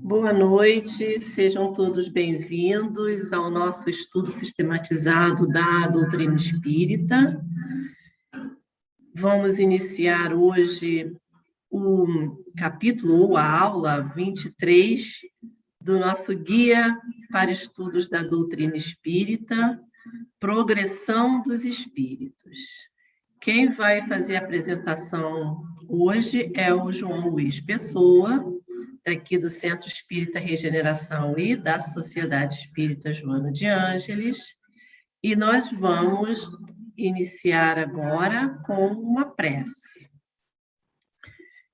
Boa noite, sejam todos bem-vindos ao nosso estudo sistematizado da doutrina espírita. Vamos iniciar hoje o capítulo ou a aula 23 do nosso Guia para Estudos da Doutrina Espírita, Progressão dos Espíritos. Quem vai fazer a apresentação hoje é o João Luiz Pessoa, daqui do Centro Espírita Regeneração e da Sociedade Espírita Joana de Ângeles, e nós vamos iniciar agora com uma prece.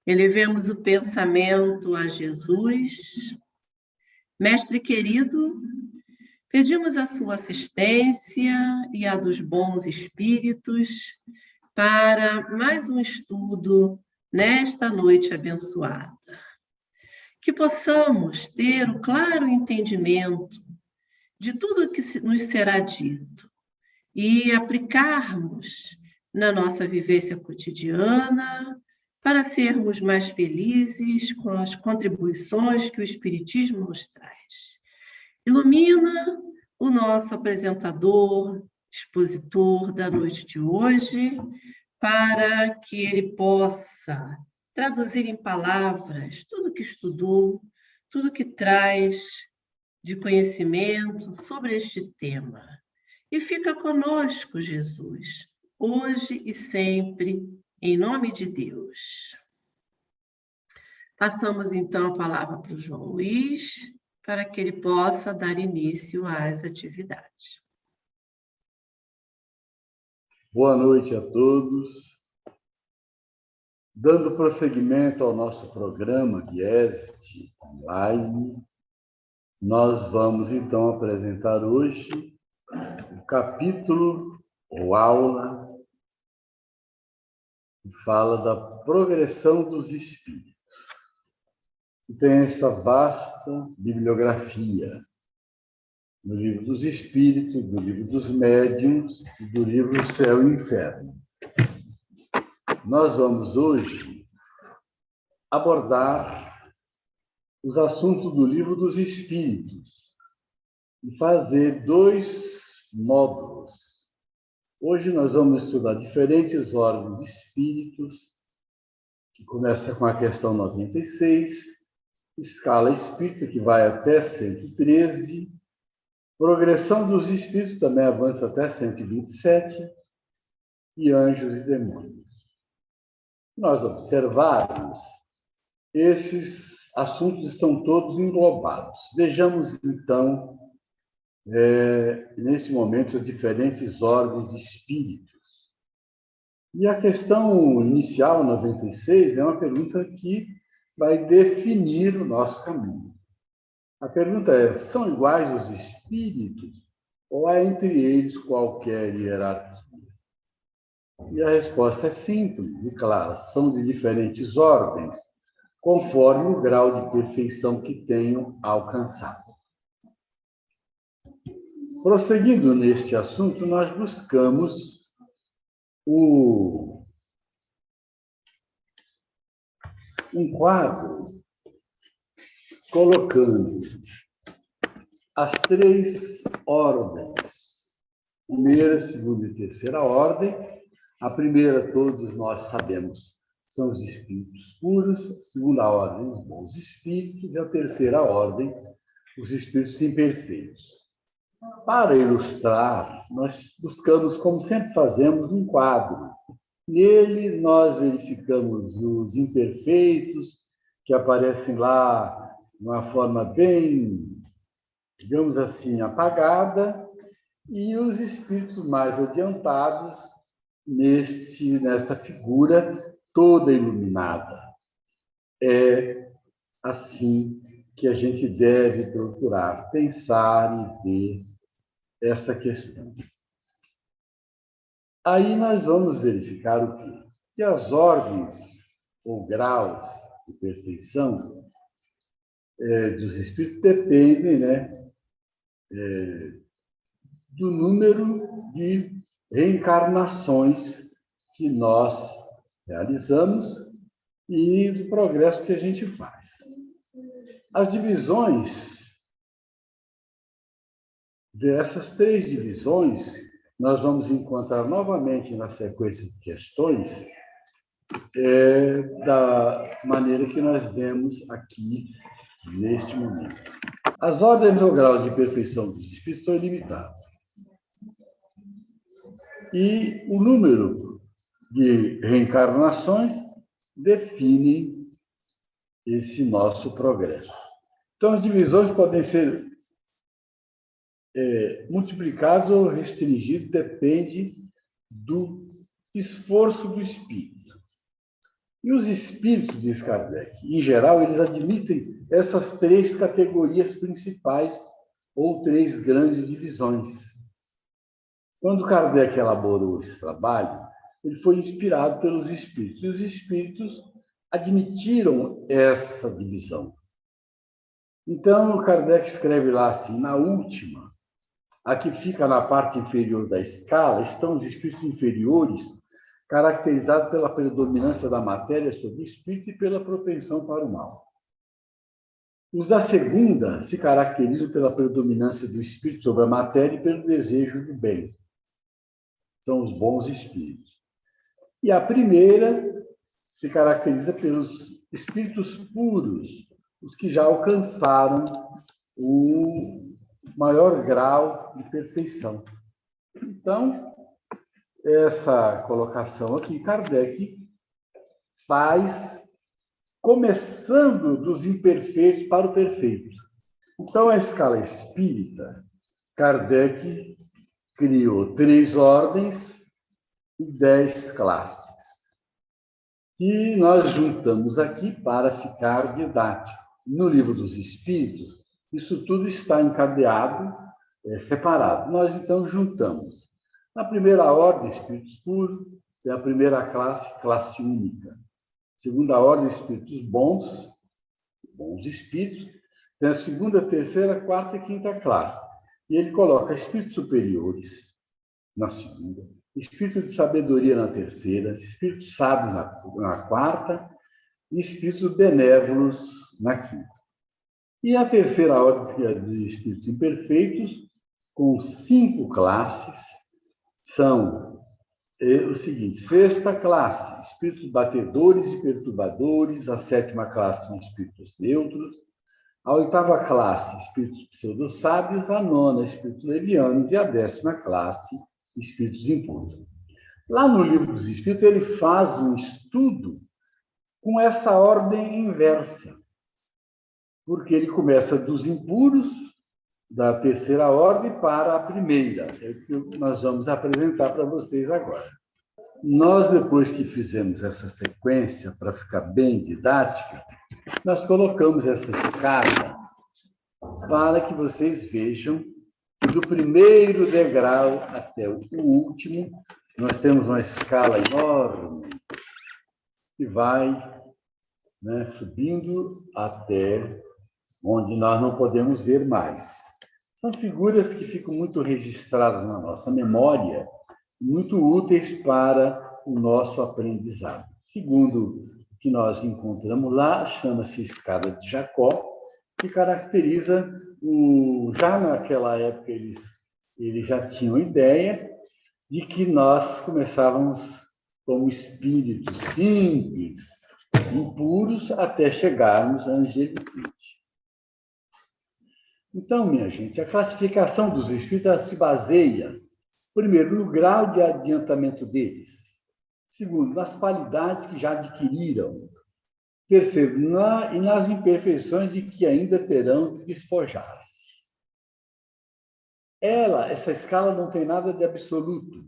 Elevemos o pensamento a Jesus. Mestre querido, pedimos a sua assistência e a dos bons espíritos para mais um estudo nesta noite abençoada. Que possamos ter o claro entendimento de tudo que nos será dito e aplicarmos na nossa vivência cotidiana para sermos mais felizes com as contribuições que o Espiritismo nos traz. Ilumina o nosso apresentador, expositor da noite de hoje, para que ele possa traduzir em palavras tudo que estudou, tudo que traz de conhecimento sobre este tema. E fica conosco, Jesus, hoje e sempre, em nome de Deus. Passamos, então, a palavra para o João Luiz, para que ele possa dar início às atividades. Boa noite a todos. Dando prosseguimento ao nosso programa Guieste Online, nós vamos, então, apresentar hoje o capítulo ou aula que fala da progressão dos espíritos. E tem essa vasta bibliografia no livro dos espíritos, do livro dos médiuns e do livro Céu e Inferno. Nós vamos hoje abordar os assuntos do livro dos espíritos e fazer 2 módulos. Hoje nós vamos estudar diferentes ordens de espíritos, que começa com a questão 96, escala espírita, que vai até 113, progressão dos espíritos, também avança até 127, e anjos e demônios. Nós observarmos, esses assuntos estão todos englobados. Vejamos, então, nesse momento, as diferentes ordens de espíritos. E a questão inicial, 96, é uma pergunta que vai definir o nosso caminho. A pergunta é: são iguais os espíritos ou há entre eles qualquer hierarquia? E a resposta é simples e clara: são de diferentes ordens, conforme o grau de perfeição que tenham alcançado. Prosseguindo neste assunto, nós buscamos um quadro colocando as 3 ordens, primeira, segunda e terceira ordem. A primeira, todos nós sabemos, são os espíritos puros, a segunda ordem, os bons espíritos, e a terceira ordem, os espíritos imperfeitos. Para ilustrar, nós buscamos, como sempre fazemos, um quadro. Nele, nós verificamos os imperfeitos, que aparecem lá de uma forma bem, digamos assim, apagada, e os espíritos mais adiantados, nesta figura toda iluminada. É assim que a gente deve procurar pensar e ver essa questão. Aí nós vamos verificar o quê? Que as ordens ou graus de perfeição dos espíritos dependem, do número de reencarnações que nós realizamos e do progresso que a gente faz. As divisões, dessas 3 divisões, nós vamos encontrar novamente na sequência de questões, da maneira que nós vemos aqui neste momento. As ordens ou grau de perfeição dos espíritos são ilimitadas. E o número de reencarnações define esse nosso progresso. Então, as divisões podem ser multiplicadas ou restringidas, depende do esforço do espírito. E os espíritos, diz Kardec, em geral, eles admitem essas 3 categorias principais ou 3 grandes divisões. Quando Kardec elaborou esse trabalho, ele foi inspirado pelos espíritos. E os espíritos admitiram essa divisão. Então, Kardec escreve lá assim, na última, a que fica na parte inferior da escala, estão os espíritos inferiores, caracterizados pela predominância da matéria sobre o espírito e pela propensão para o mal. Os da segunda se caracterizam pela predominância do espírito sobre a matéria e pelo desejo do bem. São os bons espíritos. E a primeira se caracteriza pelos espíritos puros, os que já alcançaram o maior grau de perfeição. Então, essa colocação aqui, Kardec faz começando dos imperfeitos para o perfeito. Então, a escala espírita, Kardec criou 3 ordens e 10 classes, que nós juntamos aqui para ficar didático. No Livro dos Espíritos, isso tudo está encadeado, separado. Nós, então, juntamos. Na primeira ordem, espíritos puros, é a primeira classe, classe única. Segunda ordem, espíritos bons, bons espíritos. Tem a segunda, terceira, quarta e quinta classe. E ele coloca espíritos superiores na segunda, espírito de sabedoria na terceira, espíritos sábios na quarta e espíritos benévolos na quinta. E a terceira ordem de espíritos imperfeitos, com 5 classes, são o seguinte: sexta classe, espíritos batedores e perturbadores, a sétima classe são espíritos neutros, a oitava classe, espíritos pseudo-sábios, a nona, espíritos levianos, e a 10ª classe, espíritos impuros. Lá no Livro dos Espíritos, ele faz um estudo com essa ordem inversa, porque ele começa dos impuros, da terceira ordem, para a primeira, é o que nós vamos apresentar para vocês agora. Nós, depois que fizemos essa sequência, para ficar bem didática, nós colocamos essa escala para que vocês vejam que do primeiro degrau até o último, nós temos uma escala enorme que vai, subindo até onde nós não podemos ver mais. São figuras que ficam muito registradas na nossa memória, muito úteis para o nosso aprendizado. Segundo o que nós encontramos lá, chama-se escada de Jacó, que caracteriza já naquela época eles já tinham ideia de que nós começávamos como espíritos simples, impuros, até chegarmos à angelitude. Então, minha gente, a classificação dos espíritos se baseia, primeiro, no grau de adiantamento deles. Segundo, nas qualidades que já adquiriram. Terceiro, e nas imperfeições de que ainda terão de despojar-se. Essa escala não tem nada de absoluto.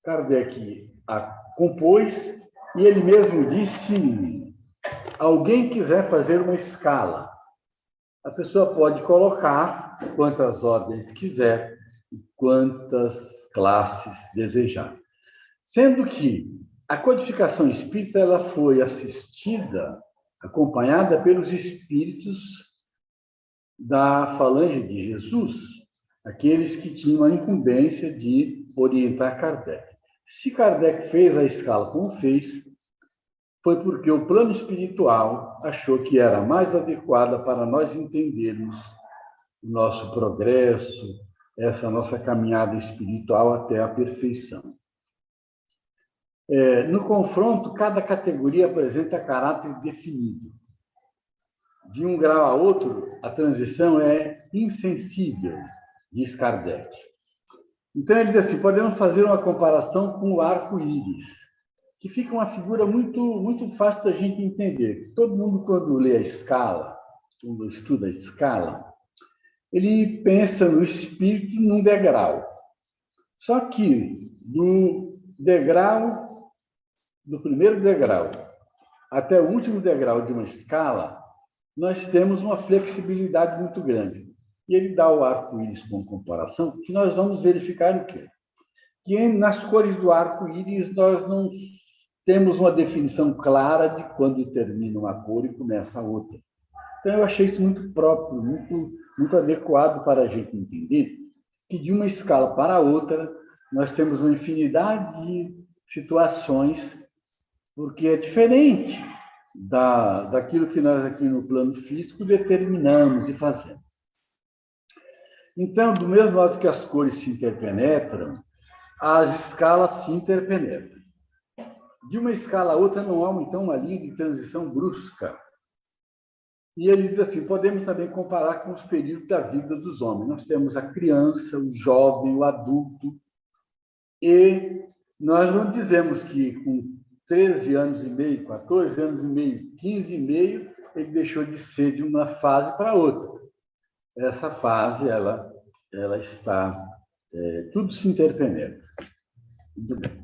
Kardec a compôs e ele mesmo disse: se alguém quiser fazer uma escala, a pessoa pode colocar quantas ordens quiser e quantas classes desejar. Sendo que a codificação espírita ela foi assistida, acompanhada pelos espíritos da falange de Jesus, aqueles que tinham a incumbência de orientar Kardec. Se Kardec fez a escala como fez, foi porque o plano espiritual achou que era a mais adequada para nós entendermos o nosso progresso, essa nossa caminhada espiritual até a perfeição. No confronto, cada categoria apresenta caráter definido. De um grau a outro, a transição é insensível, diz Kardec. Então, ele diz assim, podemos fazer uma comparação com o arco-íris, que fica uma figura muito fácil da gente entender. Todo mundo, quando lê a escala, quando estuda a escala, ele pensa no espírito num degrau. Só que do primeiro degrau até o último degrau de uma escala, nós temos uma flexibilidade muito grande. E ele dá o arco-íris como comparação, que nós vamos verificar o quê? Que nas cores do arco-íris nós não temos uma definição clara de quando termina uma cor e começa a outra. Então, eu achei isso muito próprio, muito adequado para a gente entender que de uma escala para a outra nós temos uma infinidade de situações, porque é diferente daquilo que nós aqui no plano físico determinamos e fazemos. Então, do mesmo modo que as cores se interpenetram, as escalas se interpenetram. De uma escala a outra não há, então, uma linha de transição brusca. E ele diz assim, podemos também comparar com os períodos da vida dos homens. Nós temos a criança, o jovem, o adulto, e nós não dizemos que com 13 anos e meio, 14 anos e meio, 15 e meio, ele deixou de ser de uma fase para outra. Essa fase, ela está... tudo se interpenetra. Muito bem.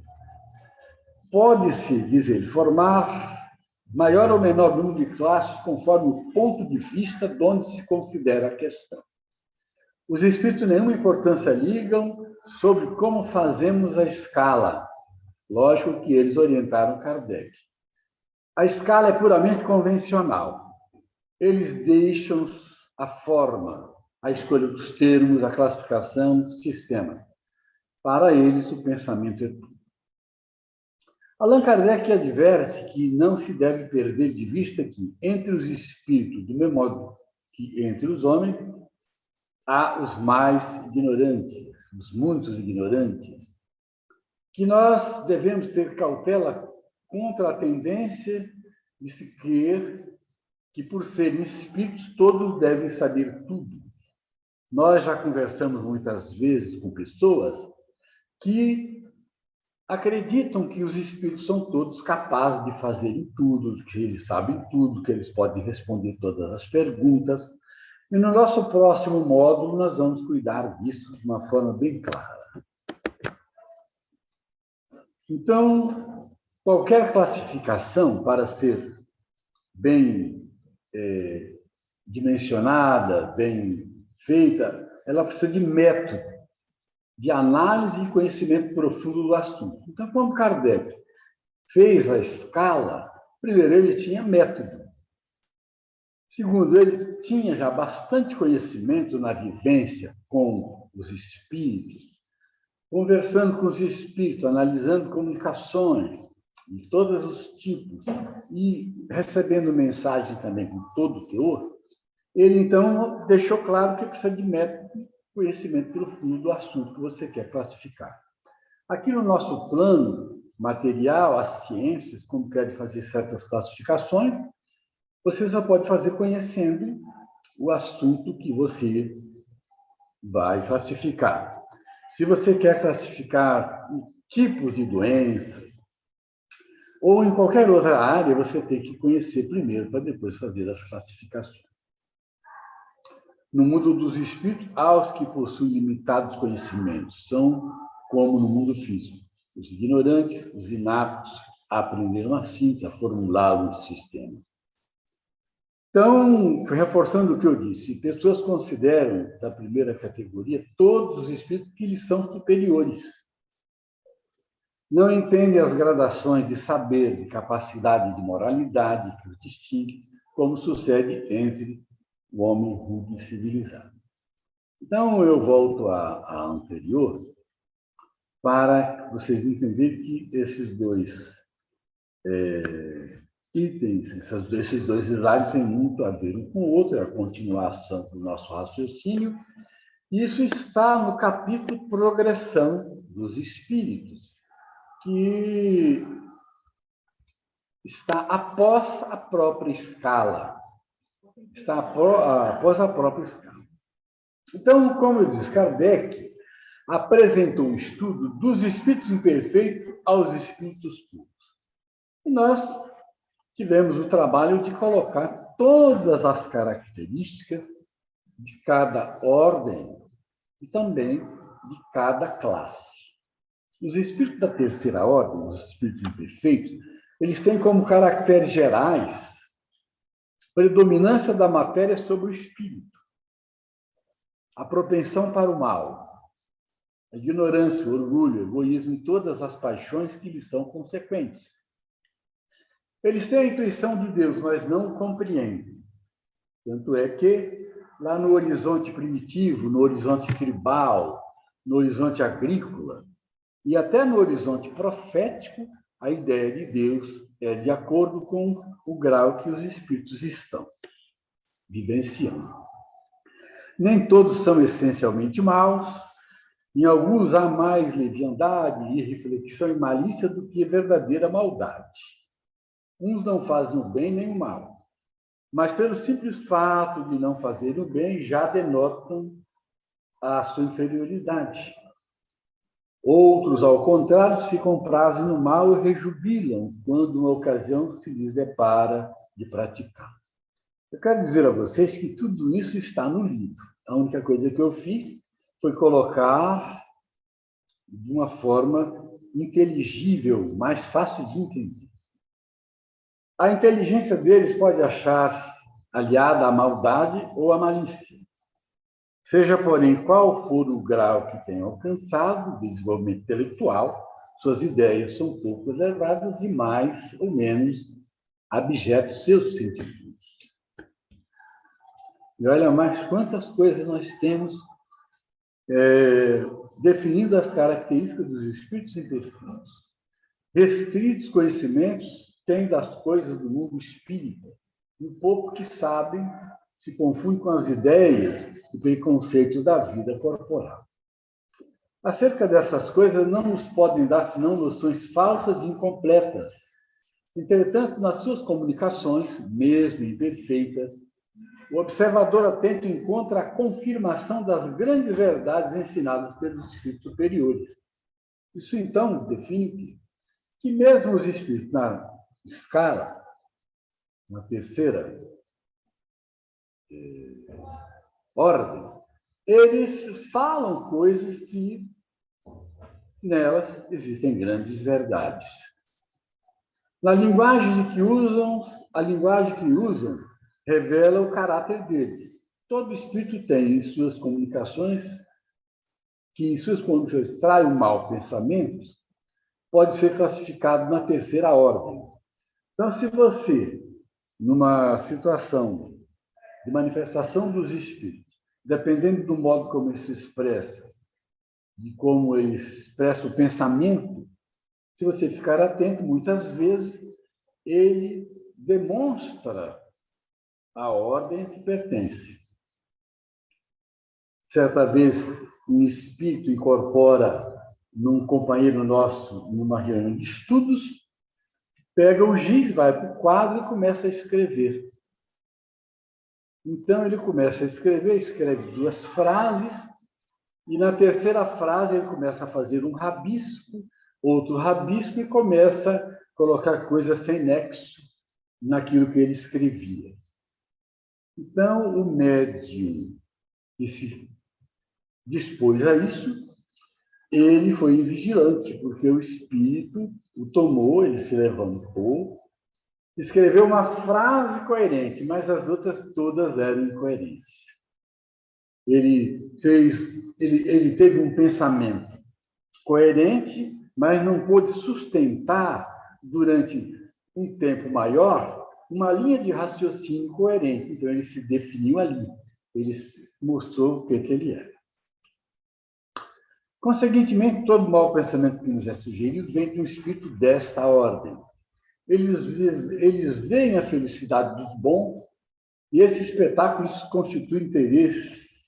Pode-se, diz ele, formar maior ou menor número de classes conforme o ponto de vista de onde se considera a questão. Os espíritos nenhuma importância ligam sobre como fazemos a escala. Lógico que eles orientaram Kardec. A escala é puramente convencional. Eles deixam a forma, a escolha dos termos, a classificação, o sistema. Para eles, o pensamento é tudo. Allan Kardec adverte que não se deve perder de vista que, entre os espíritos, do mesmo modo que entre os homens, há os mais ignorantes, os muitos ignorantes, que nós devemos ter cautela contra a tendência de se crer que, por serem espíritos, todos devem saber tudo. Nós já conversamos muitas vezes com pessoas que acreditam que os espíritos são todos capazes de fazerem tudo, que eles sabem tudo, que eles podem responder todas as perguntas. E no nosso próximo módulo, nós vamos cuidar disso de uma forma bem clara. Então, qualquer classificação, para ser bem dimensionada, bem feita, ela precisa de método, de análise e conhecimento profundo do assunto. Então, quando Kardec fez a escala, primeiro, ele tinha método. Segundo, ele tinha já bastante conhecimento na vivência com os espíritos, conversando com os espíritos, analisando comunicações de todos os tipos e recebendo mensagem também com todo o teor. Ele, então, deixou claro que precisa de método, conhecimento profundo do assunto que você quer classificar. Aqui no nosso plano material, as ciências, como querem fazer certas classificações, você só pode fazer conhecendo o assunto que você vai classificar. Se você quer classificar tipos de doenças, ou em qualquer outra área, você tem que conhecer primeiro, para depois fazer as classificações. No mundo dos espíritos, há os que possuem limitados conhecimentos, são como no mundo físico. Os ignorantes, os inaptos, aprenderam assim a formular um sistema. Então, reforçando o que eu disse, pessoas consideram, da primeira categoria, todos os espíritos que lhes são superiores. Não entendem as gradações de saber, de capacidade, de moralidade que os distingue, como sucede entre o homem rude e civilizado. Então, eu volto à anterior para vocês entenderem que esses dois itens, esses dois slides têm muito a ver um com o outro, é a continuação do nosso raciocínio. Isso está no capítulo Progressão dos Espíritos, que está após a própria escala. Está após a própria escala. Então, como eu disse, Kardec apresentou um estudo dos espíritos imperfeitos aos espíritos puros. E nós tivemos o trabalho de colocar todas as características de cada ordem e também de cada classe. Os espíritos da terceira ordem, os espíritos imperfeitos, eles têm como caracteres gerais predominância da matéria sobre o espírito, a propensão para o mal, a ignorância, o orgulho, o egoísmo e todas as paixões que lhes são consequentes. Eles têm a intuição de Deus, mas não o compreendem. Tanto é que, lá no horizonte primitivo, no horizonte tribal, no horizonte agrícola, e até no horizonte profético, a ideia de Deus é de acordo com o grau que os espíritos estão vivenciando. Nem todos são essencialmente maus, em alguns há mais leviandade, irreflexão e malícia do que verdadeira maldade. Uns não fazem o bem nem o mal, mas pelo simples fato de não fazerem o bem já denotam a sua inferioridade. Outros, ao contrário, se comprazem no mal e rejubilam quando uma ocasião se lhes depara de praticar. Eu quero dizer a vocês que tudo isso está no livro. A única coisa que eu fiz foi colocar de uma forma inteligível, mais fácil de entender. A inteligência deles pode achar-se aliada à maldade ou à malícia. Seja, porém, qual for o grau que tenham alcançado, desenvolvimento intelectual, suas ideias são pouco elevadas e mais ou menos abjetos seus sentimentos. E olha mais quantas coisas nós temos definindo as características dos espíritos imperfeitos. Restritos conhecimentos têm das coisas do mundo espírita, e o pouco que sabem se confunde com as ideias e preconceitos da vida corporal. Acerca dessas coisas não nos podem dar senão noções falsas e incompletas. Entretanto, nas suas comunicações, mesmo imperfeitas, o observador atento encontra a confirmação das grandes verdades ensinadas pelos espíritos superiores. Isso, então, define que mesmo os espíritos na escala, na terceira ordem, eles falam coisas que nelas existem grandes verdades. A linguagem que usam revela o caráter deles. Todo espírito tem em suas comunicações, que em suas comunicações trai o mau pensamento, pode ser classificado na terceira ordem. Então, se você, numa situação de manifestação dos espíritos, dependendo do modo como ele se expressa, de como ele expressa o pensamento, se você ficar atento, muitas vezes ele demonstra a ordem que pertence. Certa vez, um espírito incorpora num companheiro nosso, numa reunião de estudos, pega o giz, vai para o quadro e começa a escrever. Então, ele começa a escrever, escreve 2 frases, e na terceira frase ele começa a fazer um rabisco, outro rabisco, e começa a colocar coisas sem nexo naquilo que ele escrevia. Então, o médium que se dispôs a isso, ele foi invigilante, porque o espírito o tomou, ele se levantou, escreveu uma frase coerente, mas as outras todas eram incoerentes. Ele teve um pensamento coerente, mas não pôde sustentar durante um tempo maior uma linha de raciocínio coerente. Então, ele se definiu ali. Ele mostrou o que ele era. Conseguintemente, todo mau pensamento que nos é sugerido vem de um espírito desta ordem. eles veem a felicidade dos bons, e esse espetáculo constitui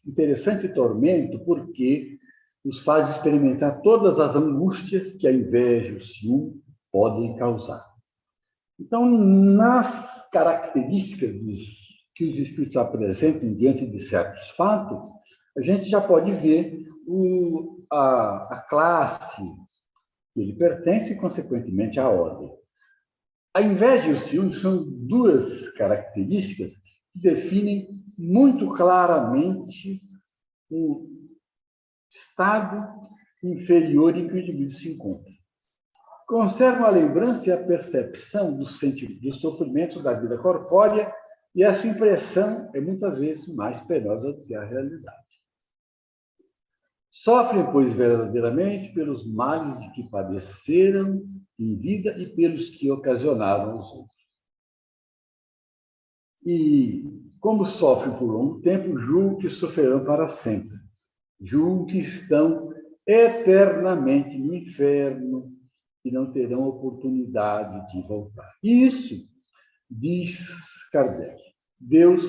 interessante tormento, porque os faz experimentar todas as angústias que a inveja e o ciúme podem causar. Então, nas características que os espíritos apresentam diante de certos fatos, a gente já pode ver a classe que ele pertence e, consequentemente, a ordem. A inveja e o ciúme são duas características que definem muito claramente o estado inferior em que o indivíduo se encontra. Conservam a lembrança e a percepção do sofrimento da vida corpórea, e essa impressão é muitas vezes mais penosa do que a realidade. Sofrem, pois, verdadeiramente pelos males de que padeceram em vida e pelos que ocasionaram aos outros. E, como sofrem por longo tempo, julgam que sofrerão para sempre. Julgam que estão eternamente no inferno e não terão oportunidade de voltar. Isso, diz Kardec, Deus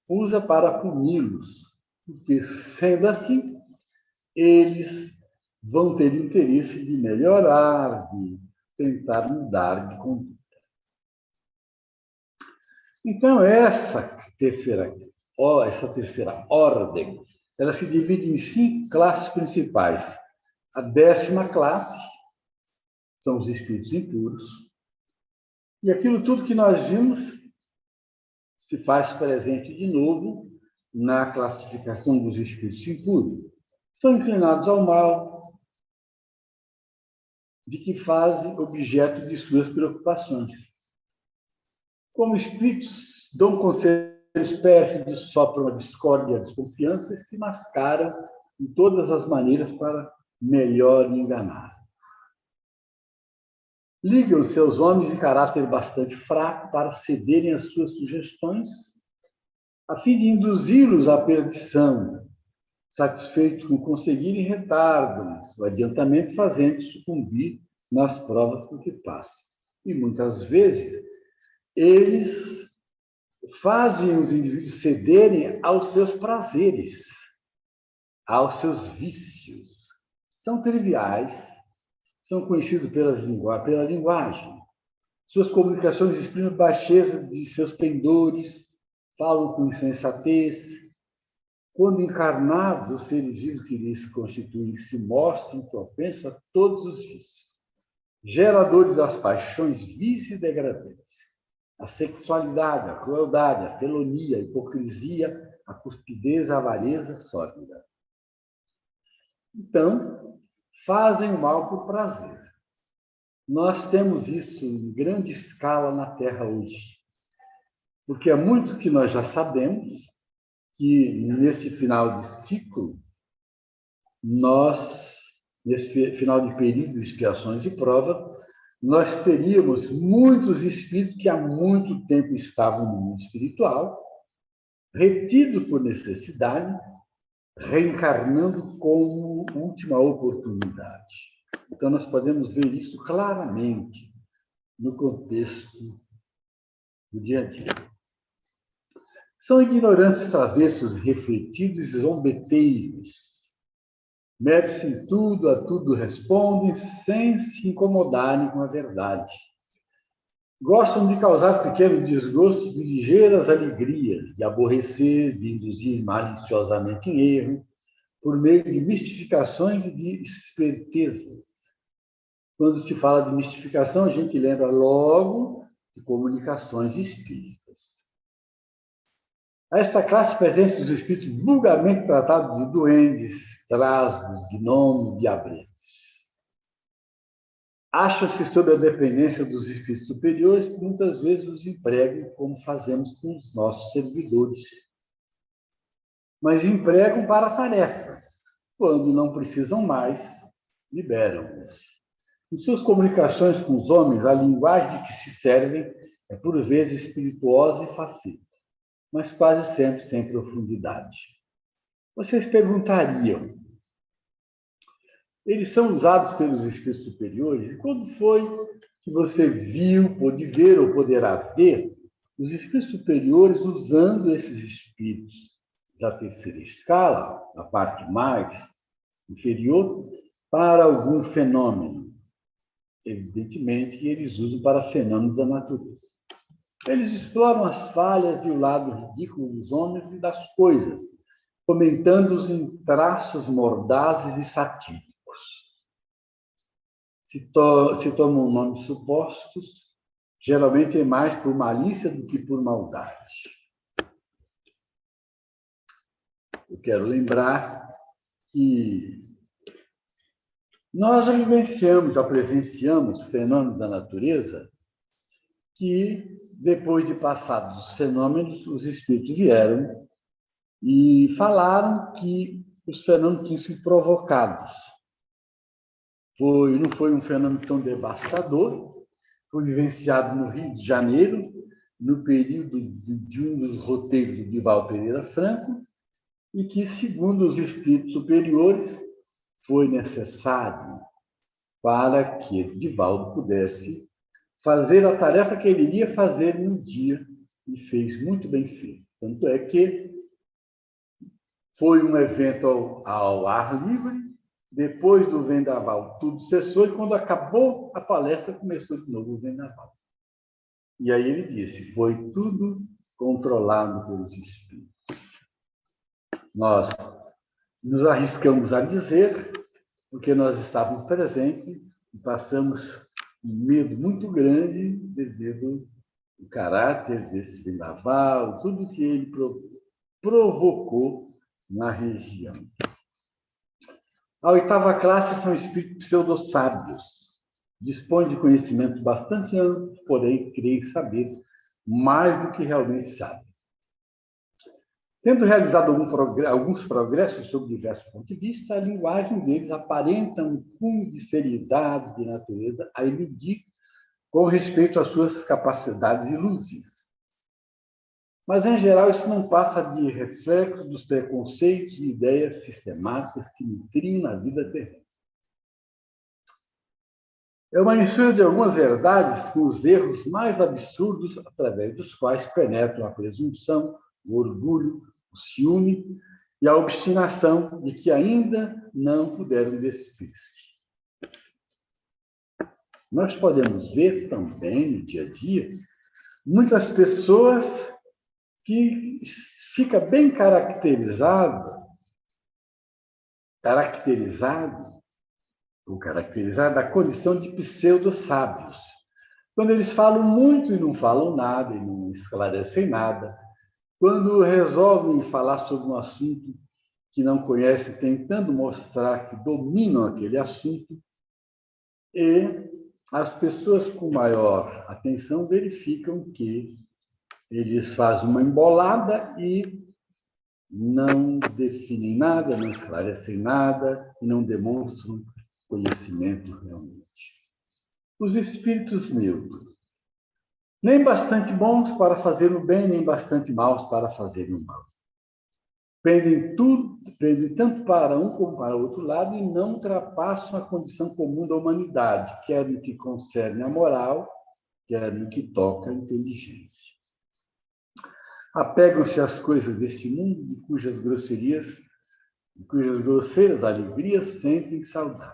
usa para puni-los, porque, sendo assim, eles vão ter interesse de melhorar, de tentar mudar de conduta. Então, essa terceira ordem, ela se divide em 5 classes principais. A 10ª classe são os espíritos impuros, e aquilo tudo que nós vimos se faz presente de novo na classificação dos espíritos impuros. Estão inclinados ao mal, de que fazem objeto de suas preocupações. Como espíritos, dão conselhos pérfidos, sopram a discórdia e a desconfiança e se mascaram de todas as maneiras para melhor enganar. Ligam seus homens de caráter bastante fraco para cederem às suas sugestões, a fim de induzi-los à perdição, satisfeitos com conseguirem retardam-lhes o adiantamento, fazendo sucumbir nas provas por que passam. E muitas vezes eles fazem os indivíduos cederem aos seus prazeres, aos seus vícios. São triviais, são conhecidos pela linguagem. Suas comunicações exprimem baixeza de seus pendores, falam com insensatez. Quando encarnados, os seres vivos que lhes constituem se mostram propensos a todos os vícios, geradores das paixões vícios e degradantes, a sexualidade, a crueldade, a felonia, a hipocrisia, a cuspidez, a avareza sórdida. Então, fazem o mal por prazer. Nós temos isso em grande escala na Terra hoje, porque é muito que nós já sabemos que nesse final de ciclo, nesse final de período de expiações e provas, nós teríamos muitos espíritos que há muito tempo estavam no mundo espiritual, retidos por necessidade, reencarnando como última oportunidade. Então, nós podemos ver isso claramente no contexto do dia a dia. São ignorantes travessos, refletidos e zombeteiros. Metem-se em tudo, a tudo respondem, sem se incomodarem com a verdade. Gostam de causar pequenos desgostos, de ligeiras alegrias, de aborrecer, de induzir maliciosamente em erro, por meio de mistificações e de espertezas. Quando se fala de mistificação, a gente lembra logo de comunicações espíritas. A esta classe pertencem os espíritos vulgarmente tratados de duendes, trasgos, gnomos, diabretes. Acham-se sob a dependência dos espíritos superiores, que muitas vezes os empregam como fazemos com os nossos servidores. Mas empregam para tarefas. Quando não precisam mais, liberam-os. Em suas comunicações com os homens, a linguagem de que se servem é por vezes espirituosa e facilita, mas quase sempre sem profundidade. Vocês perguntariam, eles são usados pelos espíritos superiores? E quando foi que você viu, pôde ver ou poderá ver os espíritos superiores usando esses espíritos da terceira escala, a parte mais inferior, para algum fenômeno. Evidentemente que eles usam para fenômenos da natureza. Eles exploram as falhas e o lado ridículo dos homens e das coisas, comentando-os em traços mordazes e satíricos. Se tomam nomes supostos, geralmente é mais por malícia do que por maldade. Eu quero lembrar que nós já vivenciamos, já presenciamos fenômenos da natureza que, depois de passados os fenômenos, os espíritos vieram e falaram que os fenômenos tinham sido provocados. Não foi um fenômeno tão devastador, foi vivenciado no Rio de Janeiro, no período de um dos roteiros do Divaldo Pereira Franco, e que, segundo os espíritos superiores, foi necessário para que Divaldo pudesse fazer a tarefa que ele iria fazer no dia, e fez muito bem feito. Tanto é que foi um evento ao ar livre, depois do vendaval tudo cessou, e quando acabou a palestra, começou de novo o vendaval. E aí ele disse, foi tudo controlado pelos espíritos. Nós nos arriscamos a dizer, porque nós estávamos presentes e passamos um medo muito grande devido ao caráter desse vendaval, tudo que ele provocou na região. A oitava classe são espíritos pseudo-sábios. Dispõem de conhecimentos bastante amplos, porém creem saber mais do que realmente sabem. Tendo realizado alguns progressos sob diversos pontos de vista, a linguagem deles aparenta um cunho de seriedade de natureza a eludir com respeito às suas capacidades e luzes. Mas, em geral, isso não passa de reflexo dos preconceitos e ideias sistemáticas que nutriam na vida terrena. É uma mistura de algumas verdades com os erros mais absurdos através dos quais penetram a presunção, o orgulho, o ciúme e a obstinação de que ainda não puderam despir-se. Nós podemos ver também, no dia a dia, muitas pessoas que fica bem caracterizada a condição de pseudo-sábios. Quando eles falam muito e não falam nada, e não esclarecem nada, quando resolvem falar sobre um assunto que não conhecem, tentando mostrar que dominam aquele assunto, e as pessoas com maior atenção verificam que eles fazem uma embolada e não definem nada, não esclarecem nada, e não demonstram conhecimento realmente. Os espíritos neutros, nem bastante bons para fazer o bem, nem bastante maus para fazer o mal. Pendem tanto para um como para o outro lado e não ultrapassam a condição comum da humanidade, quer no que concerne a moral, quer no que toca a inteligência. Apegam-se às coisas deste mundo, de cujas grosseiras alegrias sentem saudade.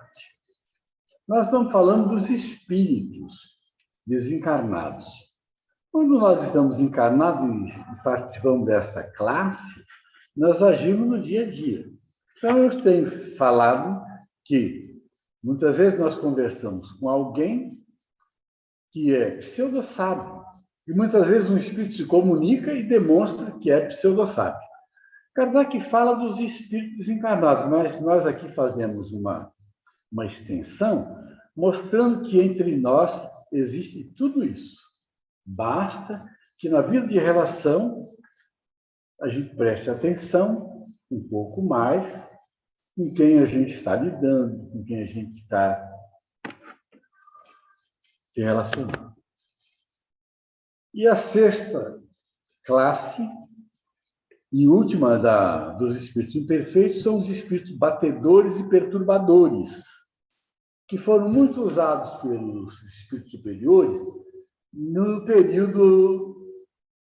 Nós estamos falando dos espíritos desencarnados. Quando nós estamos encarnados e participamos desta classe, nós agimos no dia a dia. Então, eu tenho falado que muitas vezes nós conversamos com alguém que é pseudo-sábio, e muitas vezes um espírito se comunica e demonstra que é pseudo-sábio. Kardec fala dos espíritos encarnados, mas nós aqui fazemos uma extensão mostrando que entre nós existe tudo isso. Basta que na vida de relação a gente preste atenção um pouco mais com quem a gente está lidando, com quem a gente está se relacionando. E a sexta classe e última dos espíritos imperfeitos são os espíritos batedores e perturbadores. que foram muito usados pelos espíritos superiores no período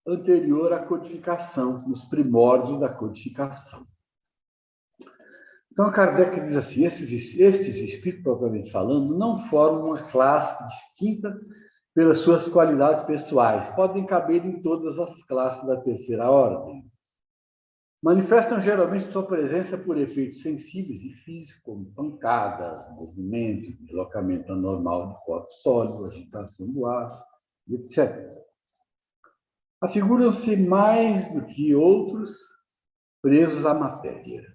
anterior à codificação, nos primórdios da codificação. Então, Kardec diz assim, estes espíritos, propriamente falando, não formam uma classe distinta pelas suas qualidades pessoais, podem caber em todas as classes da terceira ordem. Manifestam geralmente sua presença por efeitos sensíveis e físicos, como pancadas, movimento, deslocamento anormal de corpo sólido, agitação do ar, etc. Afiguram-se mais do que outros presos à matéria.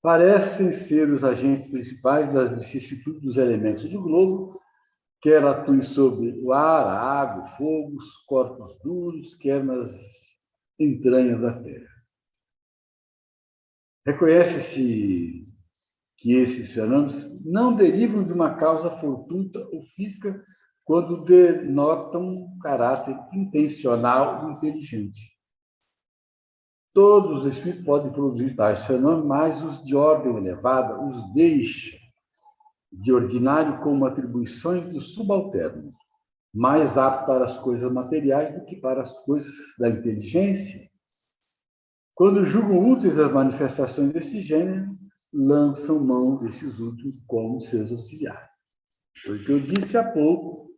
Parecem ser os agentes principais das vicissitudes dos elementos do globo, quer atuem sobre o ar, a água, o fogo, os corpos duros, quer nas entranhas da terra. Reconhece-se que esses fenômenos não derivam de uma causa fortuita ou física quando denotam um caráter intencional e inteligente. Todos os espíritos podem produzir tais fenômenos, mas os de ordem elevada os deixam de ordinário como atribuições dos subalternos, mais aptos para as coisas materiais do que para as coisas da inteligência. Quando julgam úteis as manifestações desse gênero, lançam mão desses úteis como seus auxiliares. Foi o que eu disse há pouco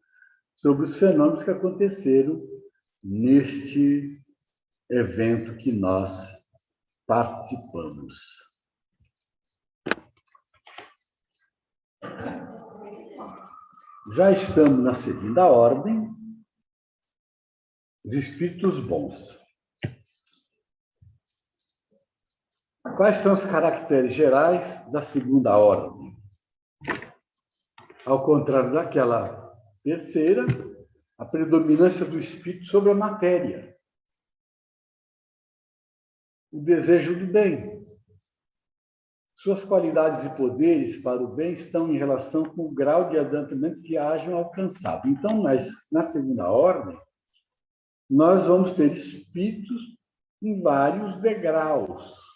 sobre os fenômenos que aconteceram neste evento que nós participamos. Já estamos na segunda ordem, os espíritos bons. Quais são os caracteres gerais da segunda ordem? Ao contrário daquela terceira, a predominância do espírito sobre a matéria. O desejo do bem. Suas qualidades e poderes para o bem estão em relação com o grau de adiantamento que hajam alcançado. Então, na segunda ordem, nós vamos ter espíritos em vários degraus.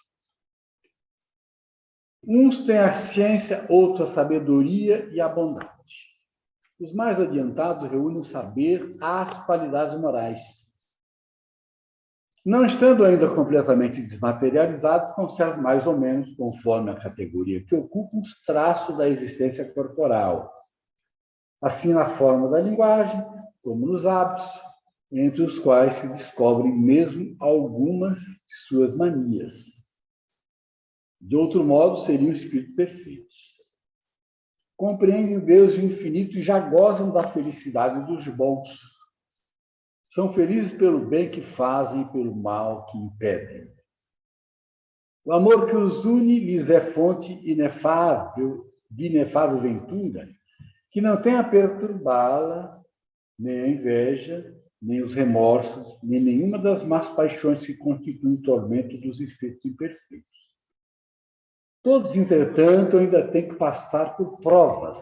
Uns têm a ciência, outros a sabedoria e a bondade. Os mais adiantados reúnem o saber às qualidades morais. Não estando ainda completamente desmaterializado, conserva mais ou menos, conforme a categoria que ocupa, os traços da existência corporal. Assim, na forma da linguagem, como nos hábitos, entre os quais se descobrem mesmo algumas de suas manias. De outro modo, seriam espíritos perfeitos. Compreendem Deus infinito e já gozam da felicidade dos bons. São felizes pelo bem que fazem e pelo mal que impedem. O amor que os une lhes é fonte inefável, de inefável ventura, que não tem a perturbá-la, nem a inveja, nem os remorsos, nem nenhuma das más paixões que constituem o tormento dos espíritos imperfeitos. Todos, entretanto, ainda têm que passar por provas,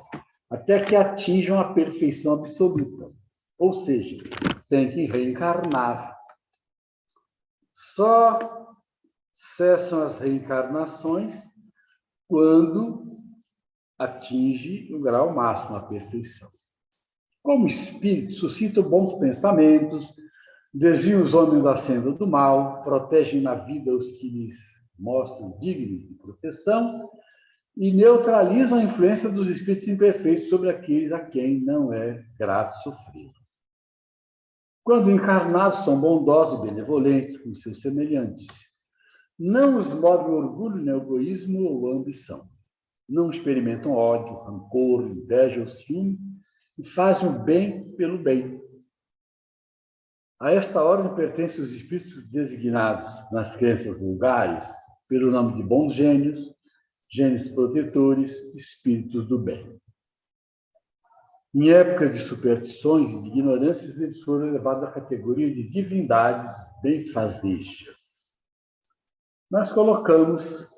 até que atinjam a perfeição absoluta. Ou seja, têm que reencarnar. Só cessam as reencarnações quando atinge o grau máximo, a perfeição. Como espírito, suscitam bons pensamentos, desviam os homens da senda do mal, protegem na vida os que lhes mostram dignos de proteção e neutralizam a influência dos espíritos imperfeitos sobre aqueles a quem não é grato sofrer. Quando encarnados, são bondosos e benevolentes com seus semelhantes. Não os move orgulho, nem egoísmo ou ambição. Não experimentam ódio, rancor, inveja ou ciúme e fazem o bem pelo bem. A esta ordem pertencem os espíritos designados nas crenças vulgares pelo nome de bons gênios, gênios protetores, espíritos do bem. Em época de superstições e de ignorâncias, eles foram elevados à categoria de divindades benfazejas. Nós colocamos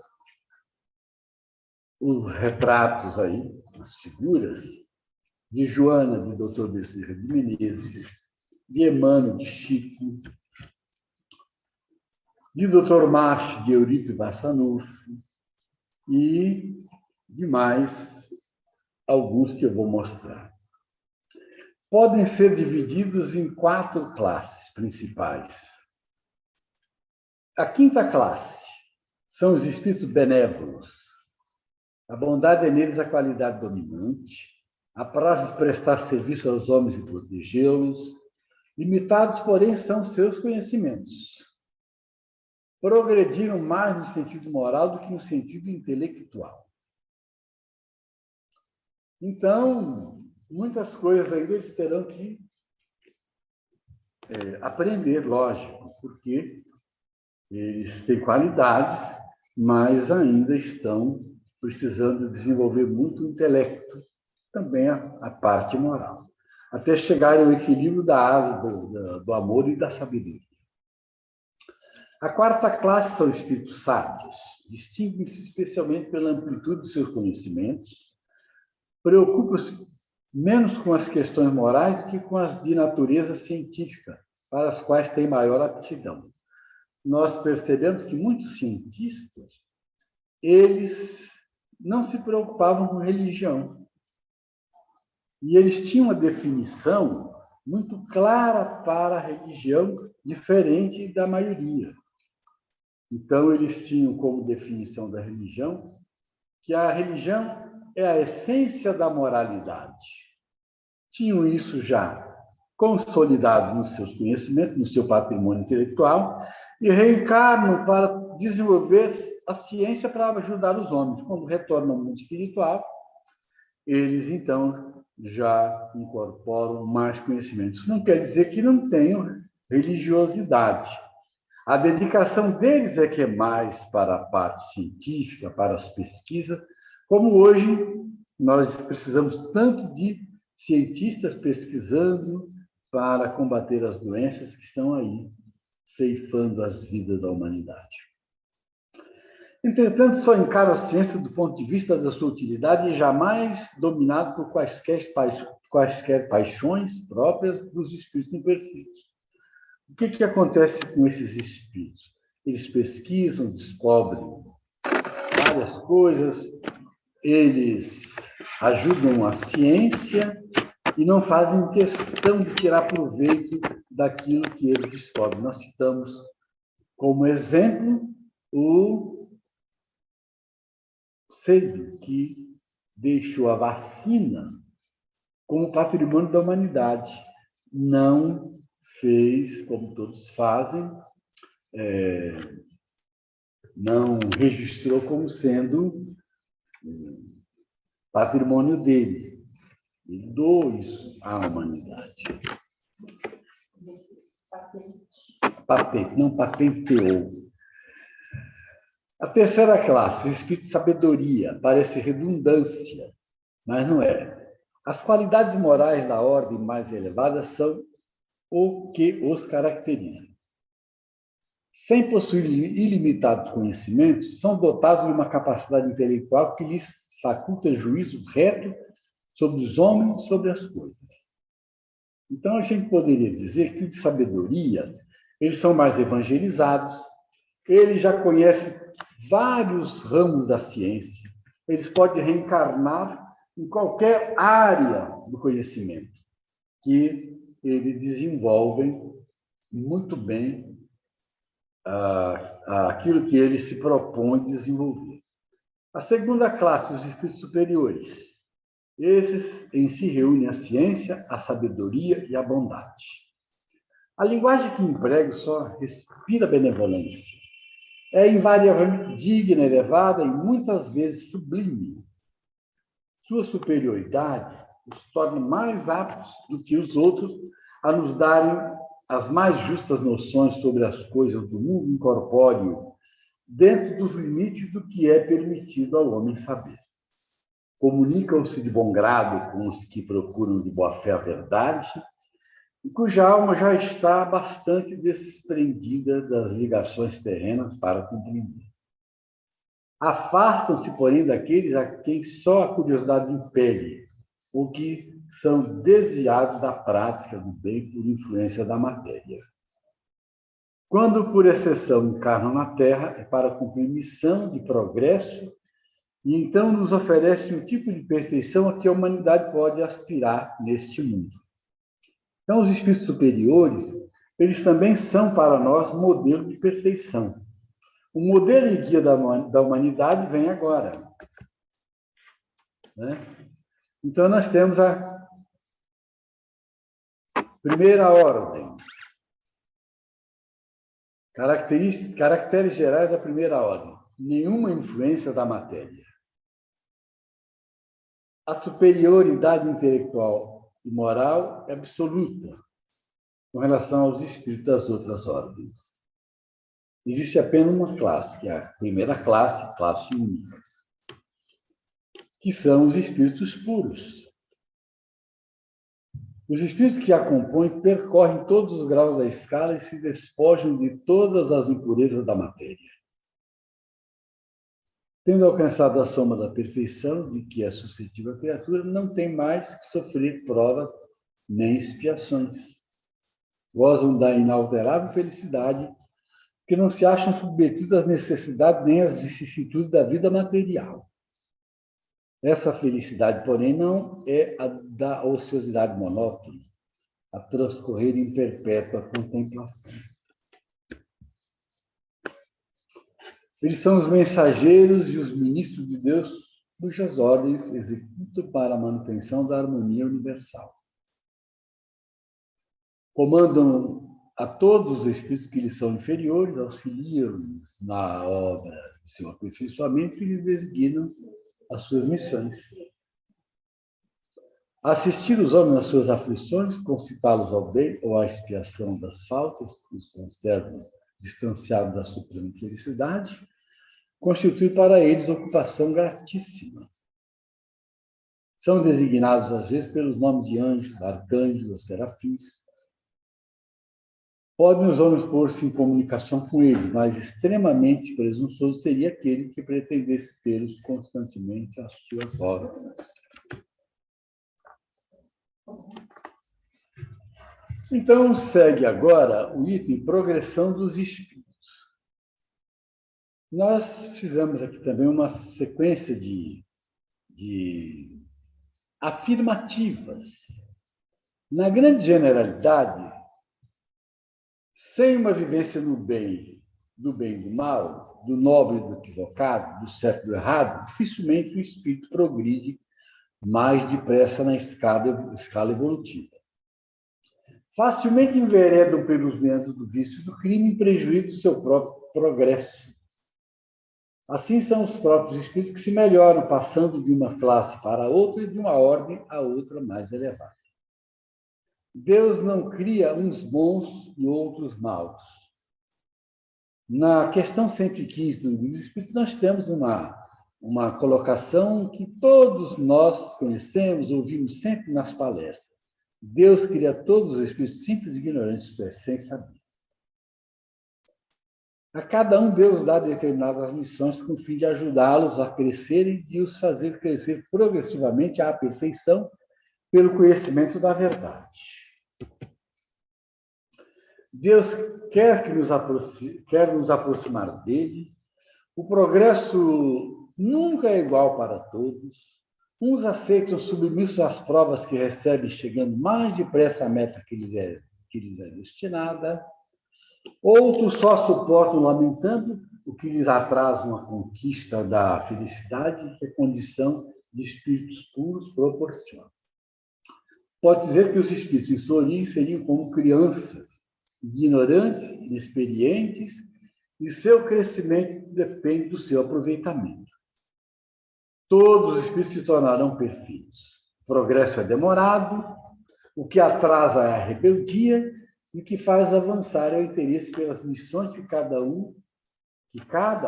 os retratos aí, as figuras, de Joana, de Dr. Bezerra de Menezes, de Emmanuel, de Chico, de Dr. March, de Eurípides Bassanufo e demais alguns que eu vou mostrar. Podem ser divididos em 4 classes principais. A 5ª classe são os espíritos benévolos. A bondade é neles a qualidade dominante, apraz de prestar serviço aos homens e protegê-los. Limitados, porém, são seus conhecimentos. Progrediram mais no sentido moral do que no sentido intelectual. Então, muitas coisas ainda eles terão que aprender, lógico, porque eles têm qualidades, mas ainda estão precisando desenvolver muito o intelecto, também a parte moral, até chegarem ao equilíbrio da asa do amor e da sabedoria. A 4ª classe são espíritos sábios, distinguem-se especialmente pela amplitude de seus conhecimentos, preocupam-se menos com as questões morais do que com as de natureza científica, para as quais têm maior aptidão. Nós percebemos que muitos cientistas, eles não se preocupavam com religião. E eles tinham uma definição muito clara para a religião, diferente da maioria. Então, eles tinham como definição da religião que a religião é a essência da moralidade. Tinham isso já consolidado nos seus conhecimentos, no seu patrimônio intelectual, e reencarnam para desenvolver a ciência para ajudar os homens. Quando retornam ao mundo espiritual, eles, então, já incorporam mais conhecimentos. Isso não quer dizer que não tenham religiosidade. A dedicação deles é que é mais para a parte científica, para as pesquisas, como hoje nós precisamos tanto de cientistas pesquisando para combater as doenças que estão aí, ceifando as vidas da humanidade. Entretanto, só encara a ciência do ponto de vista da sua utilidade e jamais dominado por quaisquer paixões próprias dos espíritos imperfeitos. O que acontece com esses espíritos? Eles pesquisam, descobrem várias coisas, eles ajudam a ciência e não fazem questão de tirar proveito daquilo que eles descobrem. Nós citamos como exemplo o Seidel, que deixou a vacina como patrimônio da humanidade. Não fez, como todos fazem, não registrou como sendo patrimônio dele. Ele doou isso à humanidade. Não patenteou. A 3ª classe, o espírito de sabedoria, parece redundância, mas não é. As qualidades morais da ordem mais elevada são o que os caracteriza. Sem possuir ilimitados conhecimentos, são dotados de uma capacidade intelectual que lhes faculta juízo reto sobre os homens e sobre as coisas. Então, a gente poderia dizer que o de sabedoria, eles são mais evangelizados, eles já conhecem vários ramos da ciência, eles podem reencarnar em qualquer área do conhecimento, que eles desenvolvem muito bem aquilo que eles se propõem desenvolver. A 2ª classe, os espíritos superiores. Esses em si reúnem a ciência, a sabedoria e a bondade. A linguagem que emprego só respira benevolência. É invariavelmente digna, elevada e muitas vezes sublime. Sua superioridade os torna mais aptos do que os outros a nos darem as mais justas noções sobre as coisas do mundo incorpóreo, dentro dos limites do que é permitido ao homem saber. Comunicam-se de bom grado com os que procuram de boa fé a verdade, e cuja alma já está bastante desprendida das ligações terrenas para compreender. Afastam-se, porém, daqueles a quem só a curiosidade impele, ou que são desviados da prática do bem por influência da matéria. Quando, por exceção, encarnam na Terra, é para cumprir missão de progresso E então nos oferece um tipo de perfeição a que a humanidade pode aspirar neste mundo. Então, os espíritos superiores, eles também são para nós modelo de perfeição. O modelo e guia da humanidade vem agora, né? Então, nós temos a primeira ordem. Caracteres gerais da primeira ordem. Nenhuma influência da matéria. A superioridade intelectual e moral é absoluta com relação aos espíritos das outras ordens. Existe apenas uma classe, que é a primeira classe, classe única, que são os espíritos puros. Os espíritos que a compõem percorrem todos os graus da escala e se despojam de todas as impurezas da matéria. Tendo alcançado a soma da perfeição de que é suscetível a criatura, não tem mais que sofrer provas nem expiações. Gozam da inalterável felicidade, que não se acham submetidos às necessidades nem às vicissitudes da vida material. Essa felicidade, porém, não é a da ociosidade monótona, a transcorrer em perpétua contemplação. Eles são os mensageiros e os ministros de Deus, cujas ordens executam para a manutenção da harmonia universal. Comandam a todos os espíritos que lhes são inferiores, auxiliam-nos na obra de seu aperfeiçoamento e lhes designam as suas missões. Assistir os homens nas suas aflições, concitá-los ao bem ou à expiação das faltas que os conservam distanciados da suprema felicidade, constitui para eles ocupação gratíssima. São designados, às vezes, pelos nomes de anjos, arcanjos ou serafins. Podem os homens pôr-se em comunicação com eles, mas extremamente presunçoso seria aquele que pretendesse tê-los constantemente às suas ordens. Então, segue agora o item progressão dos espíritos. Nós fizemos aqui também uma sequência de afirmativas. Na grande generalidade, sem uma vivência no bem, do bem e do mal, do nobre e do equivocado, do certo e do errado, dificilmente o espírito progride mais depressa na escala evolutiva. Facilmente enveredam pelos meandros do vício e do crime em prejuízo do seu próprio progresso. Assim são os próprios espíritos que se melhoram, passando de uma classe para outra e de uma ordem a outra mais elevada. Deus não cria uns bons e outros maus. Na questão 115 do Livro do Espírito, nós temos uma colocação que todos nós conhecemos, ouvimos sempre nas palestras. Deus cria todos os espíritos simples e ignorantes, isto é, sem saber. A cada um, Deus dá determinadas missões com o fim de ajudá-los a crescerem e de os fazer crescer progressivamente à perfeição pelo conhecimento da verdade. Deus quer nos aproximar dele. O progresso nunca é igual para todos. Uns aceitam submissos às provas que recebem, chegando mais depressa à meta que lhes é destinada. Outros só suportam lamentando o que lhes atrasam a conquista da felicidade que a condição de espíritos puros proporciona. Pode dizer que os espíritos em sua origem seriam como crianças, ignorantes, inexperientes, e seu crescimento depende do seu aproveitamento. Todos os espíritos se tornarão perfeitos. O progresso é demorado, o que atrasa é a rebeldia, e o que faz avançar é o interesse pelas missões que cada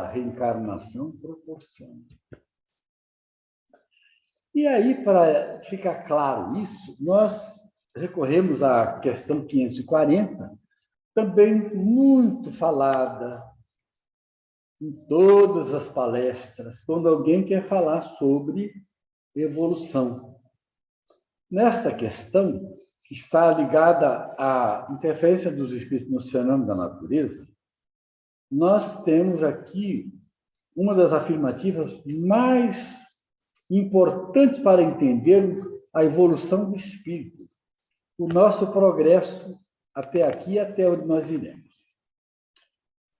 reencarnação proporciona. E aí, para ficar claro isso, nós recorremos à questão 540, também muito falada em todas as palestras, quando alguém quer falar sobre evolução. Nesta questão, que está ligada à interferência dos espíritos nos fenômenos da natureza, nós temos aqui uma das afirmativas mais importantes para entender a evolução do espírito, o nosso progresso até aqui, até onde nós iremos.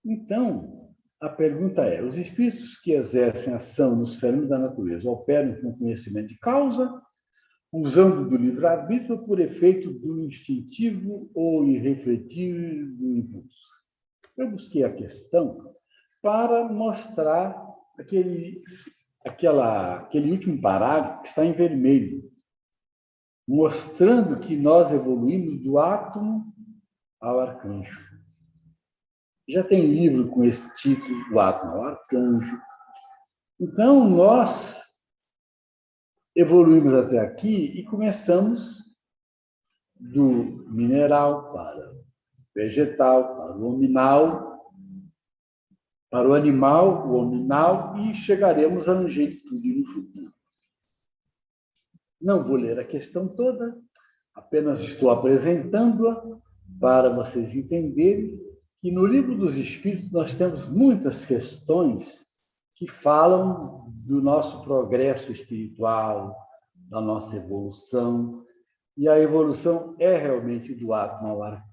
Então, a pergunta é: os espíritos que exercem ação nos fenômenos da natureza operam com conhecimento de causa, usando do livre-arbítrio por efeito do instintivo ou irrefletivo do impulso? Eu busquei a questão para mostrar aquele último parágrafo que está em vermelho, mostrando que nós evoluímos do átomo ao arcanjo. Já tem livro com esse título, do átomo ao arcanjo. Então, nós evoluímos até aqui e começamos do mineral para o vegetal, para o hominal, para o animal, o hominal, e chegaremos à angelitude no futuro. Não vou ler a questão toda, apenas estou apresentando-a para vocês entenderem que no Livro dos Espíritos nós temos muitas questões que falam do nosso progresso espiritual, da nossa evolução, e a evolução é realmente do átomo ao arcanjo.